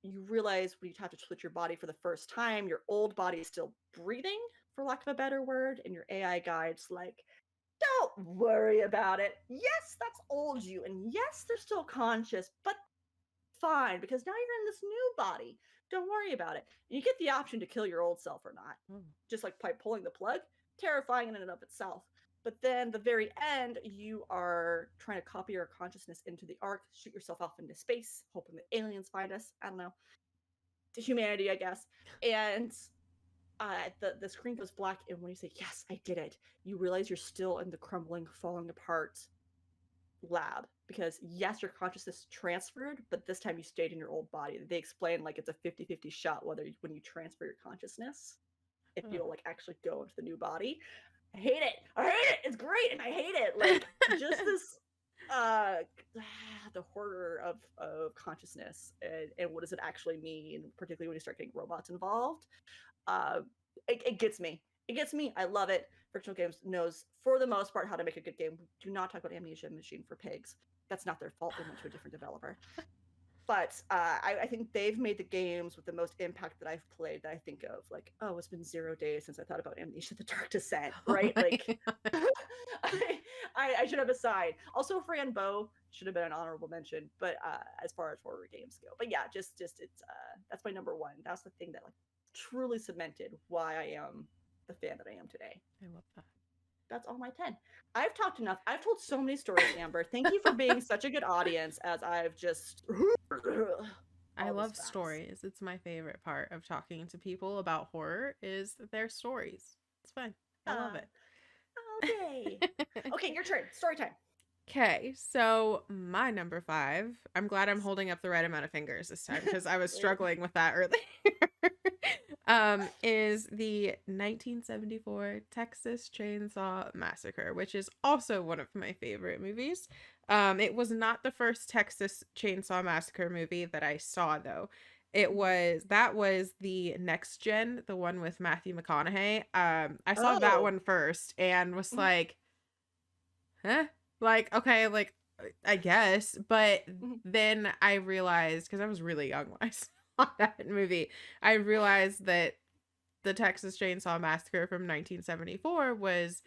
you realize when you have to switch your body for the first time, your old body is still breathing, for lack of a better word, and your AI guide's like, don't worry about it. Yes, that's old you, and yes, they're still conscious, but fine, because now you're in this new body. Don't worry about it. And you get the option to kill your old self or not, just like by pulling the plug. Terrifying in and of itself. But then the very end, you are trying to copy your consciousness into the Ark, shoot yourself off into space, hoping that aliens find us. I don't know. To humanity, I guess. And the screen goes black, and when you say, yes, I did it, you realize you're still in the crumbling, falling apart lab. Because yes, your consciousness transferred, but this time you stayed in your old body. They explain like it's a 50-50 shot whether when you transfer your consciousness, if you'll like actually go into the new body. I hate it. It's great, and I hate it. Like just this the horror of consciousness, and what does it actually mean, particularly when you start getting robots involved. It gets me. It gets me. I love it. Frictional Games knows, for the most part, how to make a good game. Do not talk about Amnesia Machine for Pigs. That's not their fault. They went to a different developer. But I think they've made the games with the most impact that I've played that I think of. Like, oh, it's been 0 days since I thought about Amnesia: The Dark Descent, right? Like, I should have a side. Also, Fran Bow should have been an honorable mention, but as far as horror games go. But yeah, just it's that's my number one. That's the thing that like truly cemented why I am the fan that I am today. I love that. That's all my 10. I've talked enough. I've told so many stories, Amber. Thank you for being such a good audience as I've just... I love stories. It's my favorite part of talking to people about horror is their stories. It's fun. I love it. Okay. Okay, your turn. Story time. Okay, so my number 5, I'm glad I'm holding up the right amount of fingers this time because I was struggling with that earlier, is the 1974 Texas Chainsaw Massacre, which is also one of my favorite movies. It was not the first Texas Chainsaw Massacre movie that I saw, though. That was the Next Gen, the one with Matthew McConaughey. I saw that one first and was like, huh? Like, okay, like, I guess. But then I realized, because I was really young when I saw that movie, I realized that the Texas Chainsaw Massacre from 1974 was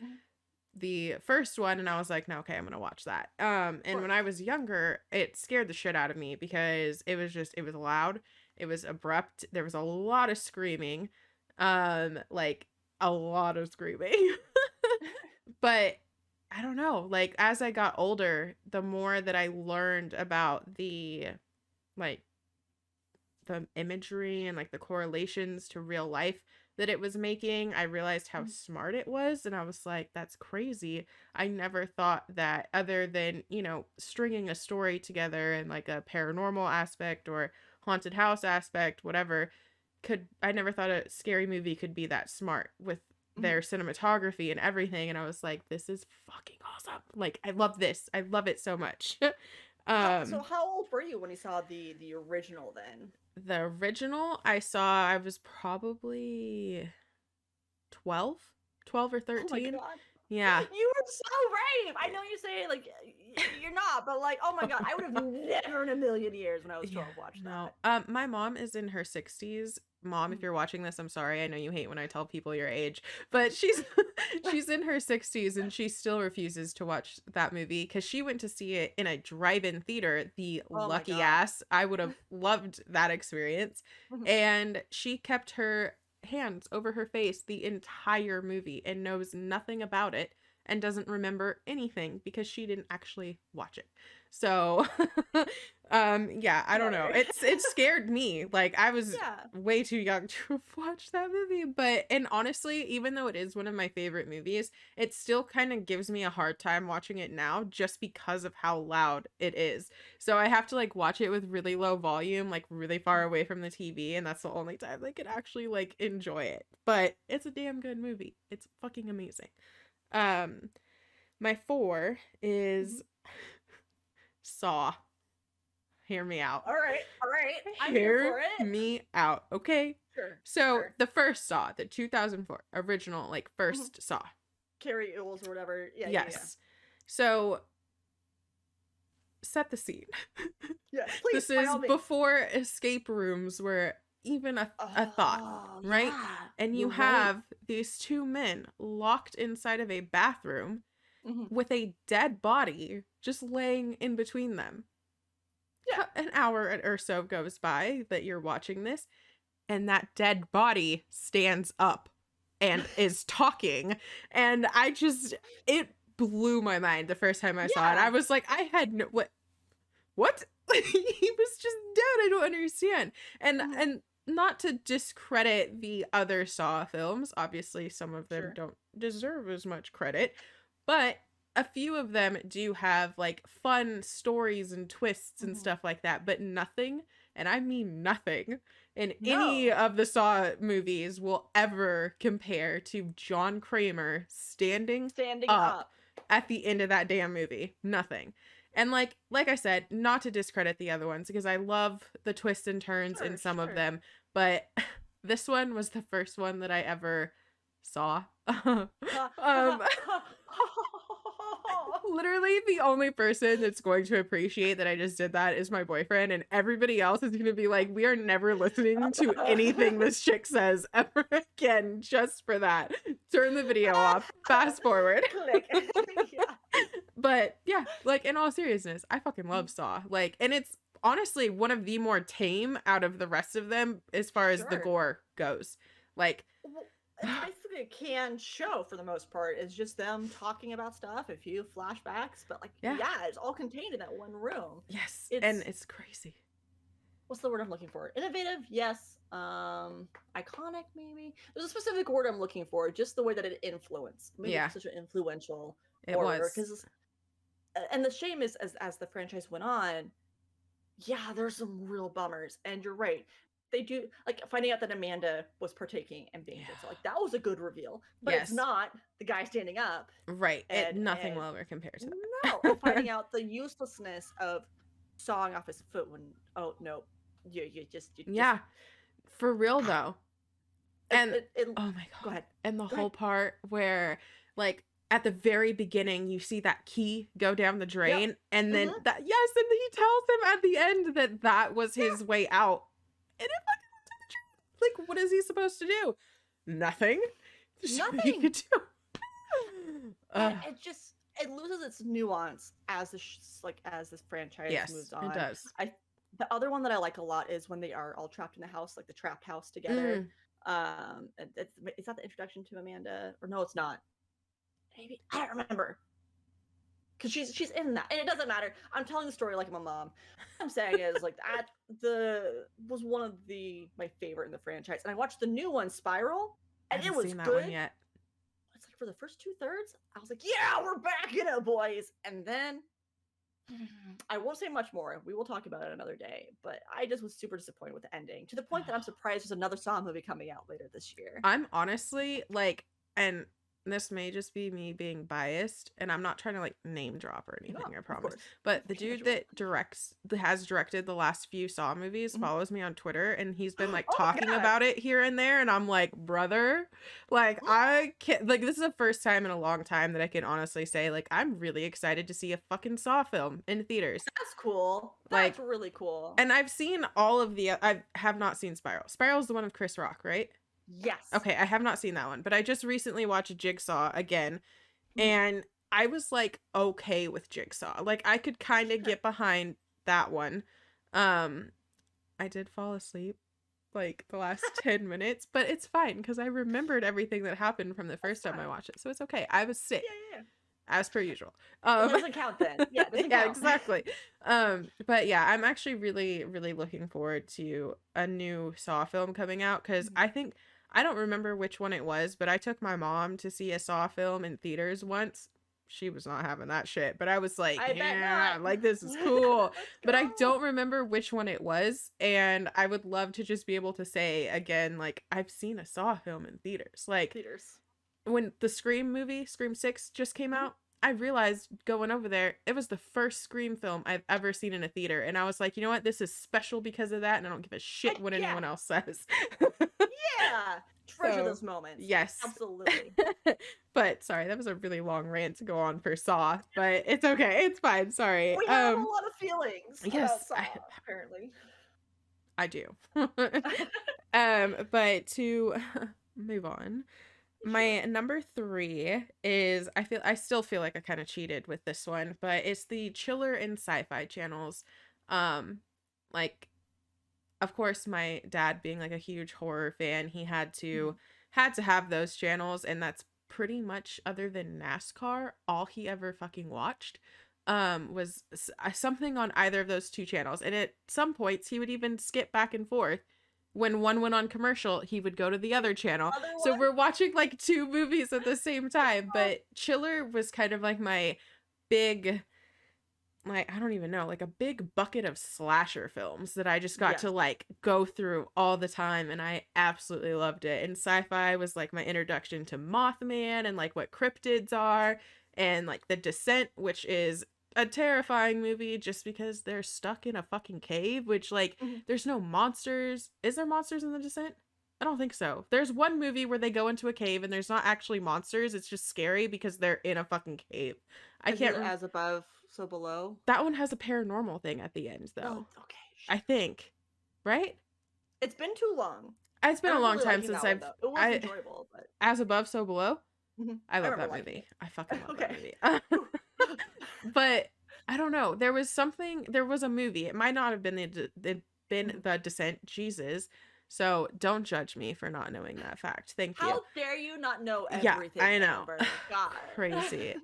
the first one, and I was like, no, okay, I'm gonna watch that. And when I was younger, it scared the shit out of me because it was loud, it was abrupt, there was a lot of screaming, like a lot of screaming. But I don't know, like as I got older, the more that I learned about the like the imagery and like the correlations to real life, that it was making. I realized how smart it was, and I was like, that's crazy. I never thought that, other than, you know, stringing a story together and like a paranormal aspect or haunted house aspect, whatever, I never thought a scary movie could be that smart with their cinematography and everything. And I was like, this is fucking awesome. Like, I love this. I love it so much. So how old were you when you saw the original then? The original I was probably 12, 12 or Oh my 13. god. Yeah. You were so brave. I know you say like you're not, but like, oh my god, I would have never in a million years when I was Yeah, 12 watched no. that. My mom is in her 60s. Mom, if Mhm. you're watching this, I'm sorry. I know you hate when I tell people your age, but she's she's in her 60s and she still refuses to watch that movie because she went to see it in a drive-in theater. The Oh my lucky god. ass. I would have loved that experience. Mhm. And she kept her hands over her face the entire movie and knows nothing about it and doesn't remember anything because she didn't actually watch it. So yeah, I don't know. Better. It scared me. Like, I was Yeah. way too young to watch that movie, but and honestly, even though it is one of my favorite movies, it still kind of gives me a hard time watching it now just because of how loud it is. So I have to like watch it with really low volume, like really far away from the TV, and that's the only time I could actually like enjoy it. But it's a damn good movie. It's fucking amazing. Um my 4 Mhm. is Saw. Hear me out. All right. All right. I'm here Hear for it. me out, okay? Sure. So, Sure. the first Saw, the 2004 original, like, Mhm. first Saw. Carrie Ools or whatever. Yeah, yeah, yeah. Yes. So, set the scene. Yes, This please, by is all means. before escape rooms were even a thought, Oh, right? yeah. And you You're right. have these two men locked inside of a bathroom Mhm. with a dead body just laying in between them. Yeah. An hour or so goes by that you're watching this, and that dead body stands up and is talking. And it blew my mind the first time I saw it. I Yeah. was like, I had no, what? He was just dead. I don't understand. Mhm. And not to discredit the other Saw films, obviously some of them Sure. don't deserve as much credit, but a few of them do have like fun stories and twists and Mhm. stuff like that, but nothing, and I mean nothing, in any No. of the Saw movies will ever compare to John Kramer standing Standing up up. at the end of that damn movie. Nothing. And like I said, not to discredit the other ones because I love the twists and turns in Sure, some of sure. them, but this one was the first one that I ever saw. Ha ha um ha ha. Literally the only person that's going to appreciate that I just did that is my boyfriend, and everybody else is going to be like, we are never listening to anything this chick says ever again just for that. Turn the video off. Fast forward. Click. Yeah. But yeah, like, in all seriousness, I fucking Mhm. love Saw. Like, and it's honestly one of the more tame out of the rest of them as far as the Sure. gore goes. Like, Well, it's basically a canned show for the most part. It's just them talking about stuff, a few flashbacks, but like, yeah, yeah, it's all contained in that one room. yes, and It's it's crazy. what's the word I'm looking for? Innovative, yes. Iconic, maybe. There's a specific word I'm looking for. Just the way that it made it Yeah, such an influential it horror. was. Because, and the shame is, as the franchise went on, yeah, there's some real bummers. And you're right. They do like finding out that Amanda was partaking and being Yeah. jigsaw. Like that was a good reveal, but it's Yes. not the guy standing up Right. It nothing and will ever compare to no, and that. finding out the uselessness of sawing off his foot when oh no, you just Yeah, for real though. And it oh my go god. ahead. And the Go ahead. whole part where like at the very beginning you see that key go down the Yep. drain, and then Mhm. that, yes, and he tells him at the end that that was Yeah. his way out. And it fucking went down the drain. Like, what is he supposed to do? Nothing. There's nothing he Nothing. could do. And it just it loses its nuance as like as this franchise Yes, moves it on. does. I The other one that I like a lot is when they are all trapped in the house, like the trapped house together. Mm, Is that the introduction to Amanda? Or no, it's not. Maybe I don't remember because she's in that, and it doesn't matter. I'm telling the story like I'm a mom. What I'm saying is like that the was one of the my favorite in the franchise, and I watched the new one, Spiral. I and it haven't was seen that one good. yet. It's like for the first 2/3, I was like, yeah, we're back in it, boys. And then I won't say much more. We will talk about it another day. But I just was super disappointed with the ending, to the point that I'm surprised there's another Saw movie coming out later this year. I'm honestly like, and this may just be me being biased, and I'm not trying to like name drop or No, anything, I of promise. course. But the dude Casual. that has directed the last few Saw movies Mhm. follows me on Twitter, and he's been like Oh my talking god. about it here and there, and I'm like, brother, like Mm, I can't, like this is the first time in a long time that I can honestly say like I'm really excited to see a fucking Saw film in theaters. that's cool. That's Like, really cool. and I've seen all of the I have not seen Spiral. Spiral's the one with Chris Rock, right? Yes. Okay, I have not seen that one, but I just recently watched Jigsaw again, Mhm. and I was like okay with Jigsaw. Like I could kind of Sure. get behind that one. Um I did fall asleep like the last 10 minutes, but it's fine because I remembered everything that happened from the That's first time I fine. watched it. So it's okay. I was sick Yeah, yeah, yeah. as per usual. Well, Um that doesn't count then. Yeah, it doesn't yeah, count. exactly. But yeah, I'm actually really really looking forward to a new Saw film coming out cuz Mhm. I think I don't remember which one it was, but I took my mom to see a Saw film in theaters once. She was not having that shit, but I was like, I bet "Yeah, not. like this is cool." Let's But I go. don't remember which one it was, and I would love to just be able to say again like I've seen a Saw film in theaters. Like Theaters. when the Scream movie, Scream 6 just came Mhm. out, I realized going over there, it was the first Scream film I've ever seen in a theater. And I was like, you know what? This is special because of that. And I don't give a shit Heck what yeah. anyone else says. Yeah. Treasure So, those moments. yes. Absolutely. But sorry, that was a really long rant to go on for Saw, but it's okay. It's fine. Sorry. We have a lot of feelings about Yes, Saw, apparently. I do. But to move on, Sure. my number 3 is I still feel like I kind of cheated with this one, but it's the chiller and sci-fi channels. Um like of course my dad being like a huge horror fan, he Mhm. had to have those channels, and that's pretty much, other than NASCAR, all he ever fucking watched was something on either of those two channels. And at some points he would even skip back and forth. When one went on commercial, he would go to the other channel. Other So one? we're watching like two movies at the same time. But Chiller was kind of like my big, like, I don't even know, like a big bucket of slasher films that I just got Yes. to like go through all the time, and I absolutely loved it. And sci-fi was like my introduction to Mothman and like what cryptids are, and like The Descent, which is a terrifying movie just because they're stuck in a fucking cave, which like Mhm. there's no monsters. Is there monsters in The Descent? I don't think so. There's one movie where they go into a cave and there's not actually monsters. It's just scary because they're in a fucking cave. I Is it can't as above, so below? That one has a paranormal thing at the end, Oh, though. okay. I Shit. think. Right? It's been too long. It's I been a remember long really time liking since that one, though. It was I enjoyable, but As Above, So Below? I I love remember that liking it. movie. I fucking love that Okay. movie. Whew. But I don't know. There was a movie. It might not have been Mhm. The Descent. Jesus. So don't judge me for not knowing that fact. Thank you. How dare you not know Yeah, everything, I know. Amber? God. Crazy.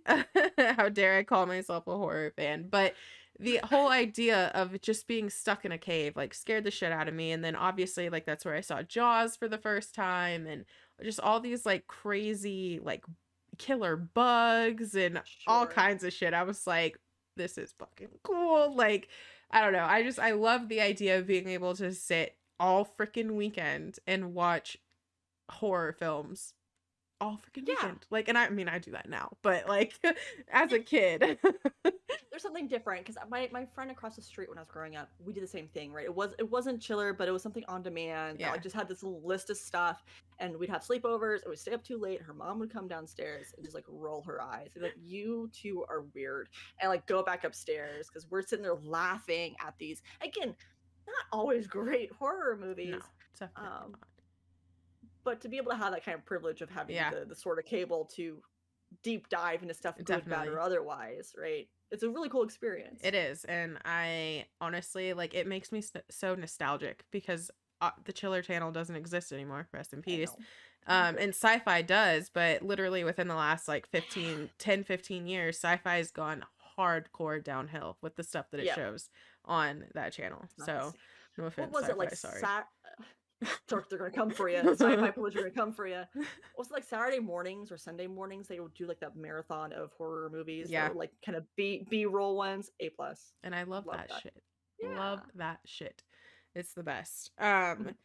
How dare I call myself a horror fan? But the whole idea of just being stuck in a cave like scared the shit out of me. And then obviously like that's where I saw Jaws for the first time, and just all these like crazy like killer bugs and all Sure. kinds of shit. I was like, this is fucking cool. Like, I don't know. I love the idea of being able to sit all freaking weekend and watch horror films all freaking Yeah. weekend. Like, and I mean, I do that now, but like as a It kid. There's something different because my friend across the street when I was growing up, we did the same thing, right? It wasn't Chiller, but it was something on demand that Yeah. like just had this little list of stuff, and we'd have sleepovers, and we'd stay up too late. Her mom would come downstairs and just like roll her eyes, and be like, "You two are weird," and like go back upstairs because we're sitting there laughing at these again, not always great horror No, movies. definitely Um, not. but to be able to have that kind of privilege of having Yeah, the sort of cable to deep dive into stuff, good, bad, or definitely. otherwise, right? It's a really cool experience. It is. And I honestly like it makes me so nostalgic because the Chiller channel doesn't exist anymore. Rest in I peace. know. Rip. And sci-fi does, but literally within the last like 15 years, sci-fi has gone hardcore downhill with the stuff that it Yeah, shows on that channel. it's not the So same. no What offense, was it like? sci-fi, sorry. Sharks are gonna come for you. The sci-fi police are gonna come for you. Also, like Saturday mornings or Sunday mornings, they would do like that marathon of horror movies that Yeah, were like kind of B-roll ones. A plus. and I love Love that that. shit. Love Yeah. that shit. It's the best. Mhm.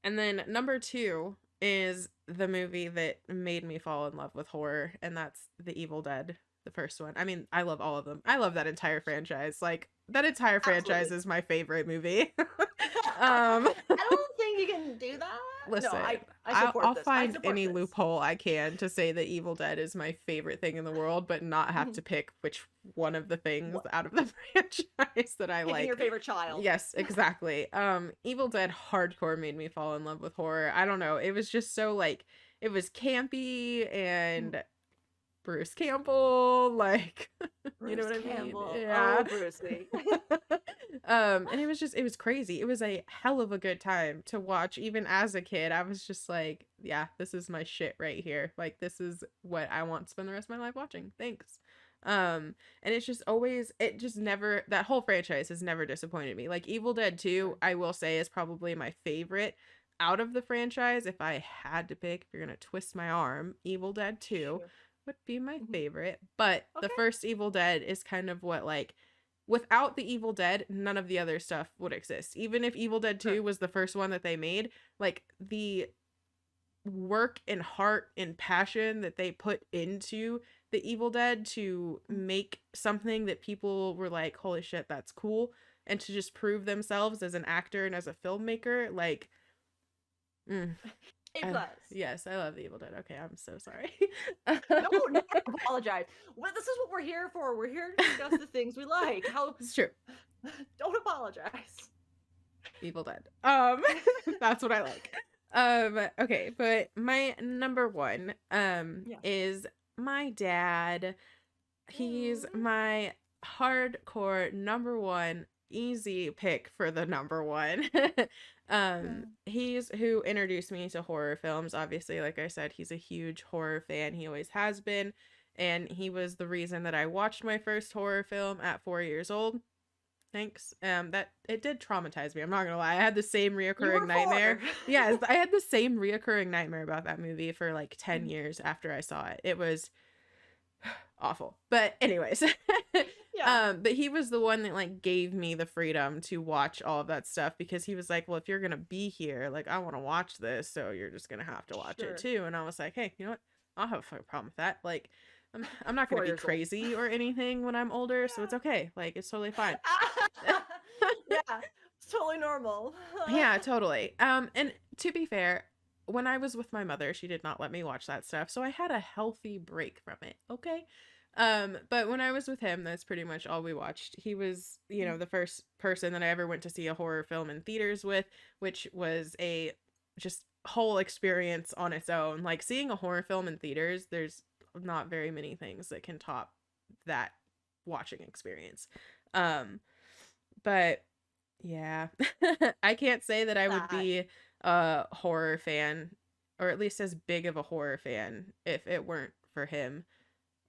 And then number 2 is the movie that made me fall in love with horror, and that's The Evil Dead, the first one. I mean, I love all of them. I love that entire franchise. Like, that entire franchise Absolutely. is my favorite movie. um, I don't think you can do that. No, Listen, I I'll support this. I find support any this. loophole I can to say that Evil Dead is my favorite thing in the world, but not have Mhm. to pick which one of the things What? out of the franchise that I Picking your like. favorite child. Yes, exactly. Evil Dead hardcore made me fall in love with horror. I don't know. It was just so like it was campy Mhm. and Bruce Campbell, like you know Bruce what I mean? Campbell. Yeah. Oh, Brucey. And it was crazy. It was a hell of a good time to watch even as a kid. I was just like, yeah, this is my shit right here. Like this is what I want to spend the rest of my life watching. Thanks. And it's just always it just never that whole franchise has never disappointed me. Like Evil Dead 2, Sure. I will say is probably my favorite out of the franchise. If I had to pick, if you're going to twist my arm, Evil Dead 2 Sure. would be my Mhm. favorite. But the Okay. first Evil Dead is kind of what like without the Evil Dead, none of the other stuff would exist. Even if Evil Dead Sure. 2 was the first one that they made, like the work and heart and passion that they put into the Evil Dead to Mhm. make something that people were like, holy shit, that's cool. And to just prove themselves as an actor and as a filmmaker, like, mm, A plus. yes, I love the Evil Dead. Okay, I'm so sorry. No, never apologize. Well, this is what we're here for. We're here to discuss the things we like. How It's true. don't apologize. Evil Dead. That's what I like. Okay, but my number 1 Yeah. is my dad. He's Mm. my hardcore number 1 easy pick for the number 1. Mm. He's who introduced me to horror films. Obviously, like I said, he's a huge horror fan. He always has been, and he was the reason that I watched my first horror film at 4 years old. Thanks. That it did traumatize me. I'm not gonna lie. I had the same You reoccurring were nightmare. 4. Yes, I had the same reoccurring nightmare about that movie for like 10 Mhm. years after I saw it. It was awful. But anyways, Yeah. but he was the one that like gave me the freedom to watch all of that stuff because he was like, "Well, if you're gonna be here, like I want to watch this, so you're just gonna have to watch it Sure. too." And I was like, "Hey, you know what? I'll have a fucking problem with that. Like, I'm not gonna 4 be years old. crazy or anything when I'm older, so it's Yeah. okay. Like, it's totally fine." Yeah. It's totally normal. Yeah, totally. And to be fair, when I was with my mother, she did not let me watch that stuff, so I had a healthy break from it. Okay. But when I was with him, that's pretty much all we watched. He was, you know, the first person that I ever went to see a horror film in theaters with, which was a just whole experience on its own. Like seeing a horror film in theaters, there's not very many things that can top that watching experience. Um, but yeah. I can't say that I would That. be a horror fan, or at least as big of a horror fan, if it weren't for him.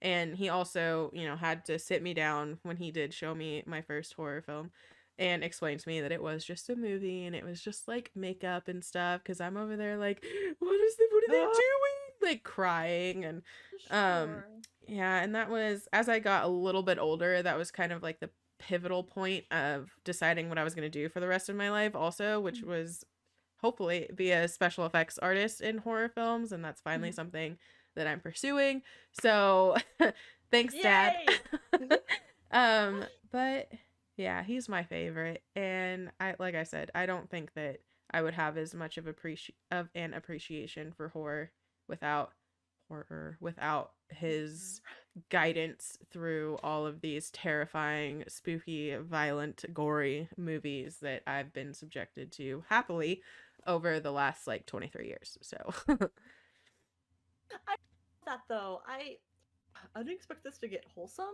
And he also, you know, had to sit me down when he did show me my first horror film and explain to me that it was just a movie and it was just like makeup and stuff because I'm over there like, what are they doing? Like crying and um Sure. yeah, and that was as I got a little bit older, that was kind of like the pivotal point of deciding what I was going to do for the rest of my life also, which Mhm. was hopefully be a special effects artist in horror films, and that's finally Mhm. something that I'm pursuing. So, thanks, Dad. Yay! But yeah, he's my favorite, and I like I said, I don't think that I would have as much of an appreciation for horror without Mhm. his guidance through all of these terrifying, spooky, violent, gory movies that I've been subjected to happily over the last like 23 years. So, I love that though. I didn't expect this to get wholesome,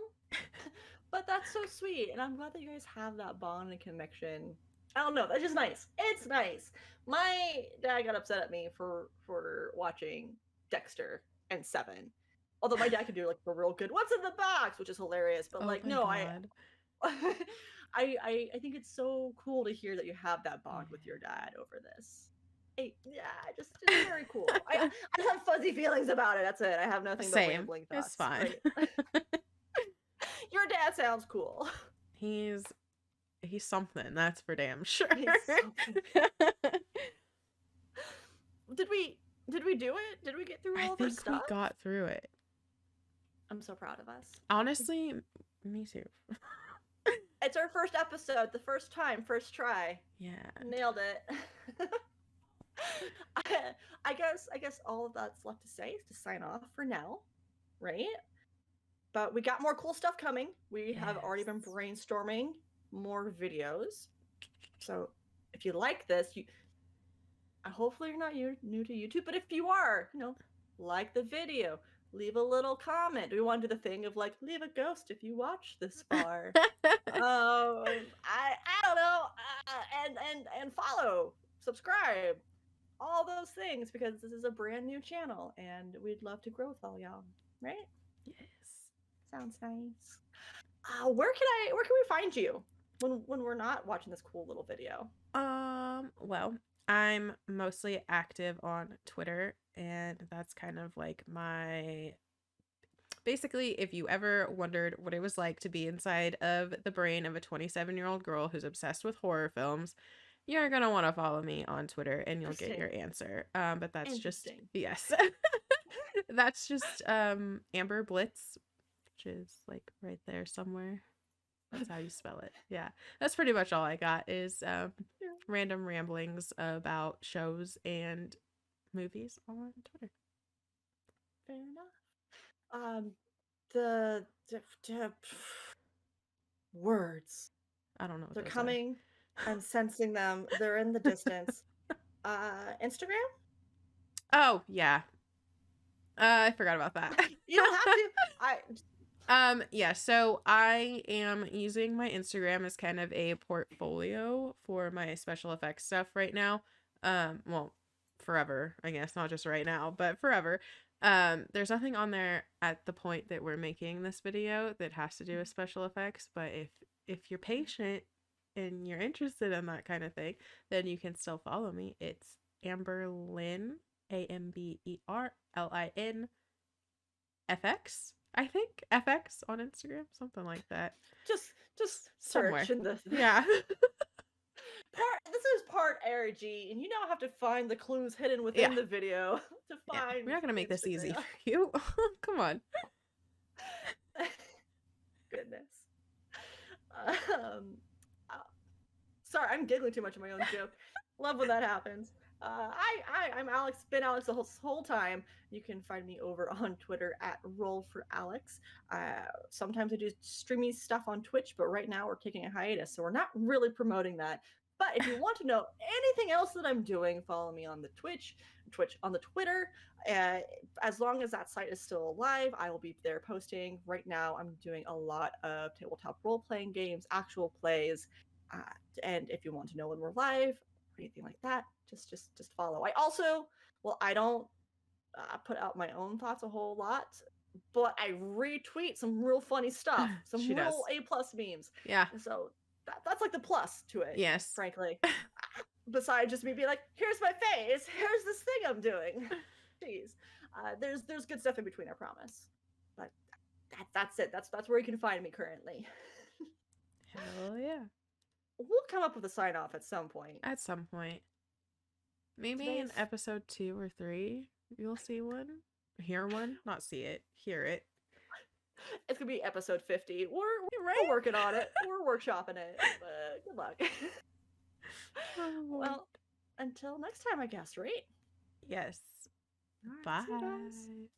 but that's so sweet, and I'm glad that you guys have that bond and connection. I don't know. That's just nice. It's nice. My dad got upset at me for watching Dexter and Seven. Although my dad could do like the real good "What's in the box," which is hilarious, but oh like my no, I God. I think it's so cool to hear that you have that bond with Yeah. your dad over this. Yeah, just very cool. I just have fuzzy feelings about it. That's it. I have nothing but Same. rambling It's thoughts. fine. Right. Your dad sounds cool. He's something, that's for damn sure. He's something. Did we do it? Did we get through I all of our think we stuff? got through it. I'm so proud of us. Honestly, me too. It's our first episode, the first time, first try. Yeah. Nailed it. I guess all of that's left to say is to sign off for now, right? But we got more cool stuff coming. We have already been brainstorming more videos. So if you like this, hopefully you're not new to YouTube, but if you are, like the video, leave a little comment. Do we want to do the thing of like leave a ghost if you watch this far? I don't know. And follow, subscribe, all those things, because this is a brand new channel and we'd love to grow with all y'all, right? Yes. Sounds nice. Where can we find you when we're not watching this cool little video? Well, I'm mostly active on Twitter, and that's kind of like my... Basically, if you ever wondered what it was like to be inside of the brain of a 27-year-old girl who's obsessed with horror films, you're gonna want to follow me on Twitter and you'll get your answer. But that's just... Yes. That's just Amber Blitz, which is like right there somewhere. That's how you spell it. Yeah. That's pretty much all I got is random ramblings about shows and movies on Twitter. Fair enough. The words. I don't know what they're those coming. I'm sensing them. They're in the distance. Instagram? Oh, yeah. I forgot about that. You don't have to. Yeah, so I am using my Instagram as kind of a portfolio for my special effects stuff right now. Well, forever, I guess, not just right now, but forever. There's nothing on there at the point that we're making this video that has to do with special effects, but if you're patient and you're interested in that kind of thing, then you can still follow me. It's Amberlyn, AMBERLIN FX, I think. FX on Instagram, something like that. Just somewhere. search in the... Yeah. This is part ARG, and you now have to find the clues hidden within the video to find. We're not gonna make this easy for you. Come on. Goodness. Sorry, I'm giggling too much of my own joke. Love when that happens. I'm Alex. Been Alex the whole time. You can find me over on Twitter at Roll4Alex. Sometimes I do streamy stuff on Twitch, but right now we're taking a hiatus, so we're not really promoting that. But if you want to know anything else that I'm doing, follow me on the Twitch on the Twitter. As long as that site is still alive, I will be there posting. Right now, I'm doing a lot of tabletop role-playing games, actual plays. And if you want to know when we're live or anything like that, just follow. I don't put out my own thoughts a whole lot, but I retweet some real funny stuff, some real A+ memes. Yeah. So that's like the plus to it. Yes. Frankly. Besides just me being like, here's my face, here's this thing I'm doing. Jeez. There's good stuff in between, I promise. But that's it. That's where you can find me currently. Hell yeah. We'll come up with a sign off at some point. At some point. Maybe in episode 2 or 3, you'll see one. Hear one. Not see it. Hear it. It's gonna be episode 50. We're working on it. We're workshopping it. But good luck. Well, until next time, I guess, right? Yes. Right, bye.